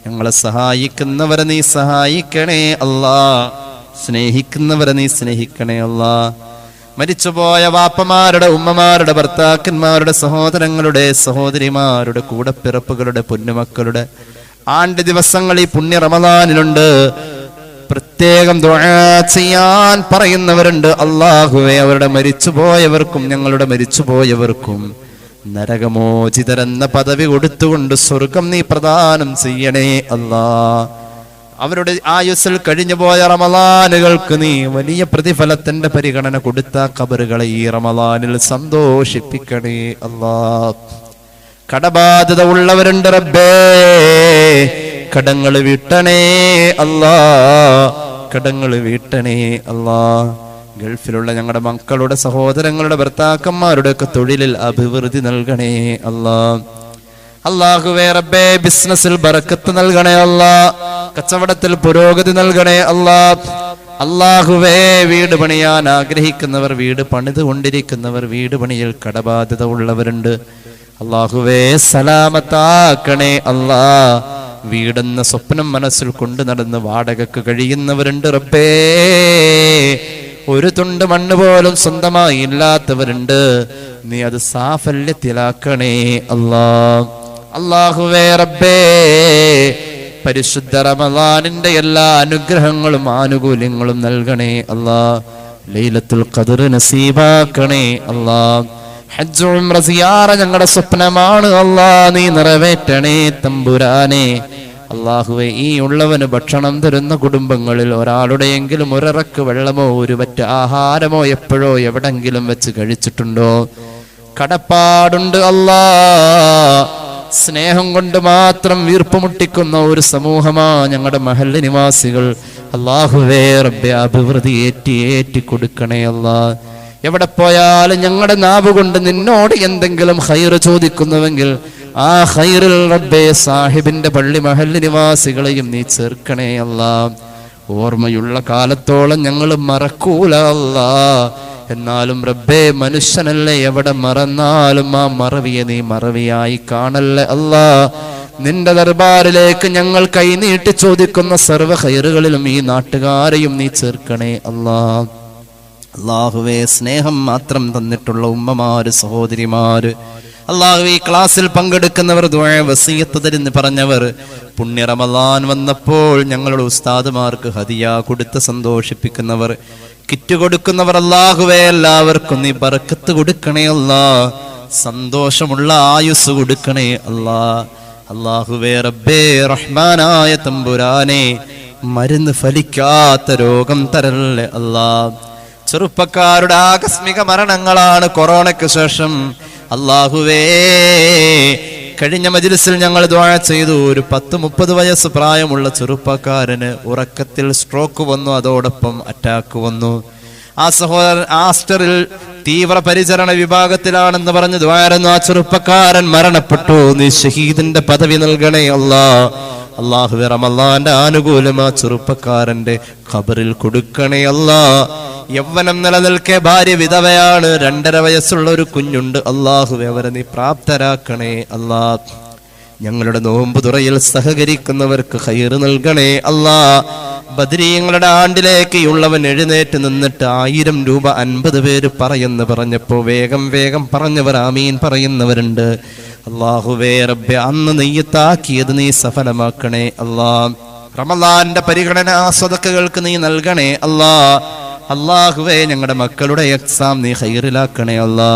C: ഞങ്ങളെ സഹായിക്കുന്നവരെ നീ സഹായിക്കണേ സ്നേഹിക്കുന്നവരെ നീ സ്നേഹിക്കണേ മരിച്ചുപോയ വാപ്പമാരുടെ ഉമ്മമാരുടെ ഭർത്താക്കന്മാരുടെ സഹോദരങ്ങളുടെ സഹോദരിമാരുടെ കൂടപ്പിറപ്പുകളുടെ പൊന്നുമക്കളുടെ ആണ്ട് ദിവസങ്ങൾ ഈ പുണ്യ റമളാനിലുണ്ട്. പ്രത്യേകം ദുആ ചെയ്യാൻ പറയുന്നവരുണ്ട്. അല്ലാഹുവേ അവരുടെ മരിച്ചുപോയവർക്കും ഞങ്ങളുടെ മരിച്ചുപോയവർക്കും നരകമോചിതരെന്ന പദവി കൊടുത്തുകൊണ്ട് സ്വർഗം നീ പ്രദാനം ചെയ്യണേ അവരുടെ ആയുസ്സിൽ കഴിഞ്ഞുപോയ റമളാനുകൾക്ക് നീ വലിയ പ്രതിഫലത്തിന്റെ പരിഗണന കൊടുത്ത ഖബറുകളെ ഈ റമളാനിൽ സന്തോഷിപ്പിക്കണേ കടബാധ്യത ഉള്ളവരുണ്ട് റബ്ബേ കടങ്ങൾ വീട്ടണേ കടങ്ങൾ വീട്ടണേ ഗൾഫിലുള്ള ഞങ്ങളുടെ മക്കളുടെ സഹോദരങ്ങളുടെ ഭർത്താക്കന്മാരുടെ ഒക്കെ തൊഴിലിൽ അഭിവൃദ്ധി നൽകണേ അല്ലാഹുവേ റബ്ബേ ബിസിനസ്സിൽ ബറക്കത്ത് നൽകണേ കച്ചവടത്തിൽ പുരോഗതി നൽകണേ അല്ലാഹുവേ വീട് പണിയാൻ ആഗ്രഹിക്കുന്നവർ വീട് പണിതുകൊണ്ടിരിക്കുന്നവർ വീട് പണിയിൽ കടബാധ്യത ഉള്ളവരുണ്ട്. അല്ലാഹുവേ സലാമത്താക്കണേ വീടെന്ന സ്വപ്നം മനസ്സിൽ കൊണ്ടു നടന്ന് വാടകക്ക് കഴിയുന്നവരുണ്ട് റബ്ബേ ഒരു തുണ്ട് മണ്ണ് പോലും സ്വന്തമായി ഇല്ലാത്തവരുണ്ട്. നീ അത് സാഫല്യത്തിലാക്കണേ അല്ലാഹുവേ റബ്ബേ പരിശുദ്ധ റമളാനിന്റെ എല്ലാ അനുഗ്രഹങ്ങളും ആനുകൂല്യങ്ങളും നൽകണേ ലൈലത്തുൽ ഖദ്ർ നസീബാക്കണേ ഹജ്ജ് ഉംറ സിയാറ ഞങ്ങളുടെ സ്വപ്നമാണ് നീ നിറവേറ്റണേ തമ്പുരാനെ. അല്ലാഹുവേ ഈ ഉള്ളവന് ഭക്ഷണം തരുന്ന കുടുംബങ്ങളിൽ ഒരാളുടെയെങ്കിലും ഒരിറക്ക് വെള്ളമോ ഒരു പറ്റ ആഹാരമോ എപ്പോഴോ എവിടെങ്കിലും വെച്ച് കഴിച്ചിട്ടുണ്ടോ? കടപ്പാടുണ്ട് സ്നേഹം കൊണ്ട് മാത്രം വീർപ്പുമുട്ടിക്കുന്ന ഒരു സമൂഹമാ ഞങ്ങളുടെ മഹല്ല് നിവാസികൾ. അല്ലാഹുവേ റബ്ബേ അഭിവൃദ്ധി ഏറ്റി കൊടുക്കണേ എവിടെ പോയാലും ഞങ്ങളുടെ നാവ് കൊണ്ട് നിന്നോട് എന്തെങ്കിലും ഖൈർ ചോദിക്കുന്നുവെങ്കിൽ ആ ഖൈറിൽ റബ്ബേ സാഹിബിന്റെ പള്ളി മഹല്ല് നിവാസികളെയും നീ ചേർക്കണേ ഓർമ്മയുള്ള കാലത്തോളം ഞങ്ങൾ മറക്കൂല എന്നാലും റബ്ബേ മനുഷ്യനല്ലേ എവിടെ മറന്നാലും ആ മറവിയെ നീ മറവിയായി കാണല്ലേ നിന്റെ ദർബാറിലേക്ക് ഞങ്ങൾ കൈനീട്ടി ചോദിക്കുന്ന സർവ്വ ഖൈറുകളിലും ഈ നാട്ടുകാരെയും നീ ചേർക്കണേ അല്ലാഹുവേ സ്നേഹം മാത്രം തന്നിട്ടുള്ള ഉമ്മമാര് സഹോദരിമാര് ഈ ക്ലാസ്സിൽ പങ്കെടുക്കുന്നവർ ദുആ വസിയത്ത് തരുന്ന് പറഞ്ഞവർ പുണ്യ റമളാൻ വന്നപ്പോൾ ഞങ്ങളുടെ ഉസ്താദുമാർക്ക് ഹദിയ കൊടുത്ത് സന്തോഷിപ്പിക്കുന്നവർ കിറ്റ് കൊടുക്കുന്നവർ അല്ലാഹുവേ എല്ലാവർക്കും നീ ബർക്കത്ത് കൊടുക്കണേ സന്തോഷമുള്ള ആയുസ് കൊടുക്കണേ അല്ലാഹുവേ റബ്ബേ റഹ്മാനായ തമ്പുരാനെ മരുന്ന് ഫലിക്കാത്ത രോഗം തരല്ലേ ചെറുപ്പക്കാരുടെ ആകസ്മിക മരണങ്ങളാണ് കൊറോണയ്ക്ക് ശേഷം അല്ലാഹുവേ കഴിഞ്ഞ മജ്‌ലിസിൽ ഞങ്ങൾ ദുആ ചെയ്തു, ഒരു 10-30 വയസ്സ് പ്രായമുള്ള ചെറുപ്പക്കാരന് ഉറക്കത്തിൽ സ്ട്രോക്ക് വന്നു, അതോടൊപ്പം അറ്റാക്ക് വന്നു. ആ സഹോദരൻ ആസ്റ്ററിൽ തീവ്ര പരിചരണ വിഭാഗത്തിലാണെന്ന് പറഞ്ഞ് ദ്വാരന്നു. ആ ചെറുപ്പക്കാരൻ മരണപ്പെട്ടു. നീ ഷഹീദിന്റെ പദവി നൽകണേ അല്ലാ. അല്ലാഹുവേ റമളാന്റെ ആനുകൂല്യം ആ ചെറുപ്പക്കാരന്റെ ഖബറിൽ കൊടുക്കണേ അല്ലാ. യൗവനം നിലനിൽക്കെ ഭാര്യ വിധവയാണ്, 2.5 വയസ്സുള്ള ഒരു കുഞ്ഞുണ്ട്. അല്ലാഹുവേ അവരെ നീ പ്രാപ്തരാക്കണേ അല്ലാ. ഞങ്ങളുടെ നോമ്പ് തുറയിൽ സഹകരിക്കുന്നവർക്ക് ഖൈർ നൽകണേ അല്ലാ. ബദരീങ്ങളുടെ ആണ്ടിലേക്ക് ഉള്ളവൻ എഴുന്നേറ്റ് നിന്നിട്ട് 1000 രൂപ 50 പേര് പറഞ്ഞപ്പോ വേഗം പറഞ്ഞവർ ആമീൻ പറയുന്നവരുണ്ട്. അല്ലാഹുവേ റബ്ബേ അന്ന് നെയ്യത്താക്കിയത് നീ സഫലമാക്കണേ അല്ലാ. റമളാന്റെ പരിഗണന സ്വതക്കകൾക്ക് നീ നൽകണേ അല്ലാ. അല്ലാഹുവേ ഞങ്ങളുടെ മക്കളുടെ എക്സാം നീ ഖൈറിലാക്കണേ അല്ലാ.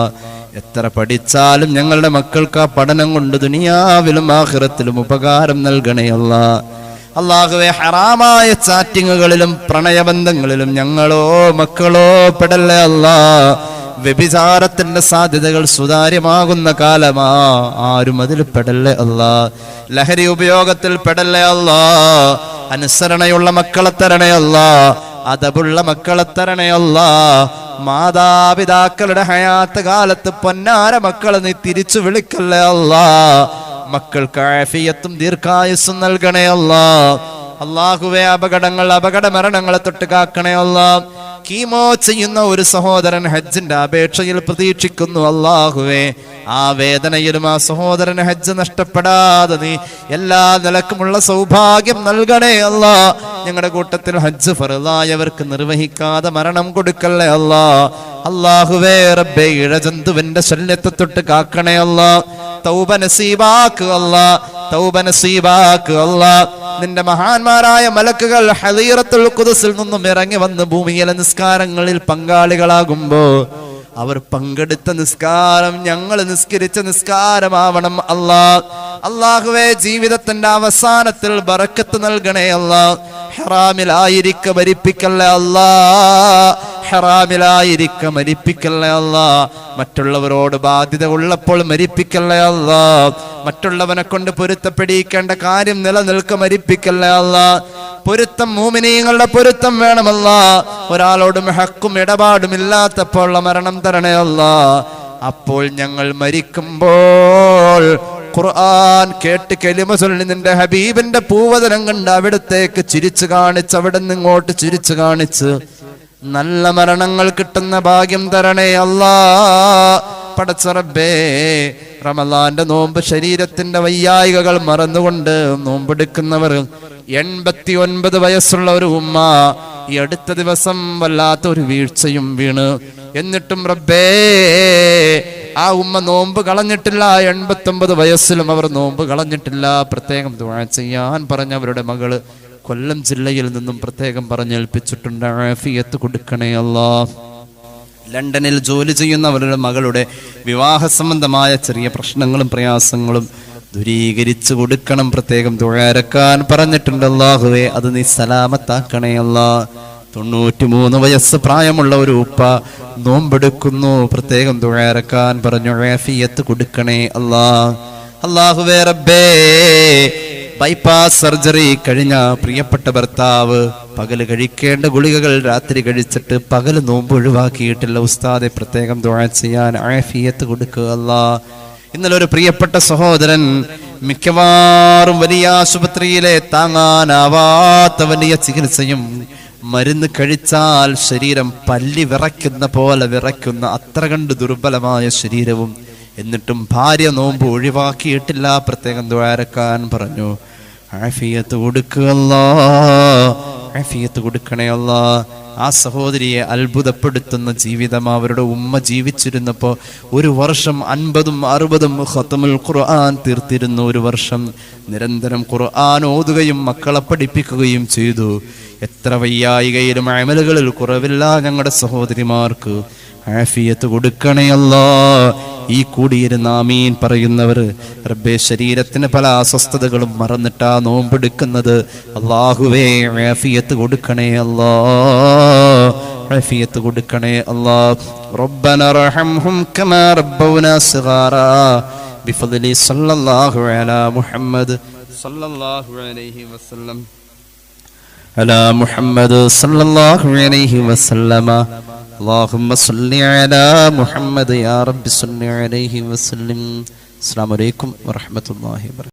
C: എത്ര പഠിച്ചാലും ഞങ്ങളുടെ മക്കൾക്ക് ആ പഠനം കൊണ്ട് ദുനിയാവിലും ആഖിറത്തിലും ഉപകാരം നൽകണേ അല്ലാ. അല്ലാഹുവേ ഹറാമായ ചാറ്റിങ്ങുകളിലും പ്രണയബന്ധങ്ങളിലും ഞങ്ങളോ മക്കളോ പെടല്ലേ അല്ലാ. വ്യഭിചാരത്തിന്റെ സാധ്യതകൾ സുതാര്യമാകുന്ന കാലമാ, ആരും അതിൽ പെടല്ലേ അല്ലാ. ലഹരി ഉപയോഗത്തിൽ പെടല്ലേ അല്ലാ. അനുസരണയുള്ള മക്കളെ തരണേ അല്ലാ. അതബുള്ള മക്കളെ തരണേ അല്ലാ. മാതാപിതാക്കളുടെ ഹയാത്ത് കാലത്ത് പൊന്നാര മക്കളെ നീ തിരിച്ചു വിളിക്കല്ലേ അല്ലാ. മക്കൾക്ക് ആഫിയത്തും ദീർഘായുസ്സും നൽകണേ അല്ലാ. അല്ലാഹുവേ അപകട മരണങ്ങളെ തൊട്ട് കാക്കണേ അല്ലാ. കീമോ ചെയ്യുന്ന ഒരു സഹോദരൻ ഹജ്ജിന്റെ അപേക്ഷയിൽ പ്രതീക്ഷിക്കുന്നു. അല്ലാഹുവേ ആ വേദനയിലും ആ സഹോദരൻ ഹജ്ജ് നഷ്ടപ്പെടാതെ നീ എല്ലാ നിലക്കുമുള്ള സൗഭാഗ്യം നൽകണേ അല്ലാ. ഞങ്ങളുടെ കൂട്ടത്തിൽ ഹജ്ജ് ഫർളായവർക്ക് നിർവഹിക്കാതെ മരണം കൊടുക്കല്ലേ അല്ലാ. അല്ലാഹുവേ റബ്ബേ ഇഴജന്തുവിന്റെ ശല്യത്തെ തൊട്ട് കാക്കണേ അല്ലാ. തൗബ നസീബാക്ക് അല്ലാ. തൗബ നസീബാക്ക് അല്ലാ. നിന്റെ മഹാന്മാരായ മലക്കുകൾ ഹദീറത്തുൽ ഖുദ്സിൽ നിന്നും ഇറങ്ങി വന്ന് ഭൂമിയിലെ നിസ്കാരങ്ങളിൽ പങ്കാളികളാകുമ്പോ അവർ പങ്കെടുത്ത നിസ്കാരം ഞങ്ങൾ നിസ്കരിച്ച നിസ്കാരമാവണം അല്ലാ. അല്ലാഹുവേ ജീവിതത്തിന്റെ അവസാനത്തിൽ ബറക്കത്ത് നൽകണേ അല്ലാ. ഹറാമിലായിരിക്ക മരിപ്പിക്കല്ലേ അല്ലാ. ഹറാമിലായിരിക്ക മരിപ്പിക്കല്ലേ അല്ലാ. മറ്റുള്ളവരോട് ബാധ്യത ഉള്ളപ്പോൾ മരിപ്പിക്കല്ലേ അല്ലാ. മറ്റുള്ളവനെ കൊണ്ട് പൊരുത്തപ്പെടിക്കേണ്ട കാര്യം നിലനിൽക്ക മരിപ്പിക്കല്ലേ അല്ലാ. പൊരുത്തം മുഅ്മിനീങ്ങളുടെ പൊരുത്തം വേണമല്ലാ. ഒരാളോടും ഹക്കും ഇടപാടും ഇല്ലാത്തപ്പോൾ മരണം തരണേ അല്ലാ. അപ്പോൾ ഞങ്ങൾ മരിക്കുമ്പോൾ ഖുർആൻ കേട്ട് കലിമ ചൊല്ലി നിന്റെ ഹബീബിന്റെ പൂവതനം കണ്ട് അവിടത്തേക്ക് ചിരിച്ചു കാണിച്ച് അവിടെ നിന്ന് ഇങ്ങോട്ട് ചിരിച്ചു കാണിച്ച് നല്ല മരണങ്ങൾ കിട്ടുന്ന ഭാഗ്യം തരണേ അല്ലാ. പടച്ച റബ്ബേ റമളാന്റെ നോമ്പ് ശരീരത്തിന്റെ വയ്യായികകൾ മറന്നുകൊണ്ട് നോമ്പെടുക്കുന്നവർ 89 വയസ്സുള്ള ഒരു ഉമ്മ ഈ അടുത്ത ദിവസം വല്ലാത്ത ഒരു വീഴ്ചയും വീണ്, എന്നിട്ടും റബ്ബേ ആ ഉമ്മ നോമ്പ് കളഞ്ഞിട്ടില്ല. 89 വയസ്സിലും അവർ നോമ്പ് കളഞ്ഞിട്ടില്ല. പ്രത്യേകം ദുആ ചെയ്യാൻ പറഞ്ഞ അവരുടെ മകള് കൊല്ലം ജില്ലയിൽ നിന്നും പ്രത്യേകം പറഞ്ഞേൽപ്പിച്ചിട്ടുണ്ട്. ആഫിയത്ത് കൊടുക്കണേ അല്ലാ. ലണ്ടനിൽ ജോലി ചെയ്യുന്ന അവരുടെ മകളുടെ വിവാഹ സംബന്ധമായ ചെറിയ പ്രശ്നങ്ങളും പ്രയാസങ്ങളും ദൂരീകരിച്ചു കൊടുക്കണം. പ്രത്യേകം ദുആരക്കാൻ പറഞ്ഞിട്ടുണ്ട്. അല്ലാഹുവേ അത് നീ സലാമത്താക്കണേ അല്ലാ. 93 വയസ്സ് പ്രായമുള്ള ഒരു ഉപ്പ നോമ്പെടുക്കുന്നു. പ്രത്യേകം ദുആരക്കാൻ പറഞ്ഞു. ആഫിയത്ത് കൊടുക്കണേ അല്ലാ. അല്ലാഹുവേ റബ്ബേ ബൈപ്പാസ് സർജറി കഴിഞ്ഞ പ്രിയപ്പെട്ട ഭർത്താവ് പകല് കഴിക്കേണ്ട ഗുളികകൾ രാത്രി കഴിച്ചിട്ട് പകല് നോമ്പ് ഒഴിവാക്കിയിട്ടില്ല. ഉസ്താദെ പ്രത്യേകം ദുആ ചെയ്യാൻ ആഫിയത്ത് കൊടുക്കുക അല്ലാ. ഇന്നലെ ഒരു പ്രിയപ്പെട്ട സഹോദരൻ മിക്കവാറും വലിയ ആശുപത്രിയിലെ താങ്ങാനാവാത്ത വലിയ ചികിത്സയും മരുന്ന് കഴിച്ചാൽ ശരീരം പല്ലി വിറയ്ക്കുന്ന പോലെ വിറയ്ക്കുന്ന അത്ര കണ്ട് ദുർബലമായ ശരീരവും, എന്നിട്ടും ഭാര്യ നോമ്പ് ഒഴിവാക്കിയിട്ടില്ല. പ്രത്യേകം ദുആരക്കാൻ പറഞ്ഞു. ആഫിയത്ത് കൊടുക്കുക അല്ലാ. ആഫിയത്ത് കൊടുക്കണേ അല്ലാ. ആ സഹോദരിയെ അത്ഭുതപ്പെടുത്തുന്ന ജീവിതം അവരുടെ ഉമ്മ ജീവിച്ചിരുന്നപ്പോൾ 1 വർഷം 50-60 ഖത്മുൽ ഖുർആൻ തീർത്തിരുന്നു. 1 വർഷം നിരന്തരം ഖുർആൻ ഓതുകയും മക്കളെ പഠിപ്പിക്കുകയും ചെയ്തു. എത്ര വയ്യായികയിലും അമലുകളിൽ കുറവില്ല ഞങ്ങളുടെ സഹോദരിമാർക്ക്. ആഫിയത്ത് കൊടുക്കണേ അല്ലാ. ഈ കൂടിയിരുന്ന ആമീൻ പറയുന്നവർ റബ്ബേ ശരീരത്തിന് പല അസ്വസ്ഥതകളും മറന്നിട്ടാ നോമ്പെടുക്കുന്നത്. അല്ലാഹുവേ ആഫിയത്ത് കൊടുക്കണേ അല്ലാ, ആഫിയത്ത് കൊടുക്കണേ അല്ലാ. റബ്ബന റഹംഹും കമാ റബ്ബൗനാ സിഗാറാ ബിഫദ്ലി സല്ലല്ലാഹു അലാ മുഹമ്മദ് സല്ലല്ലാഹു അലൈഹി വസല്ലം على محمد صلى الله عليه وسلم اللهم صل على محمد يا رب صل عليه وسلم. السلام عليكم ورحمة الله وبركاته.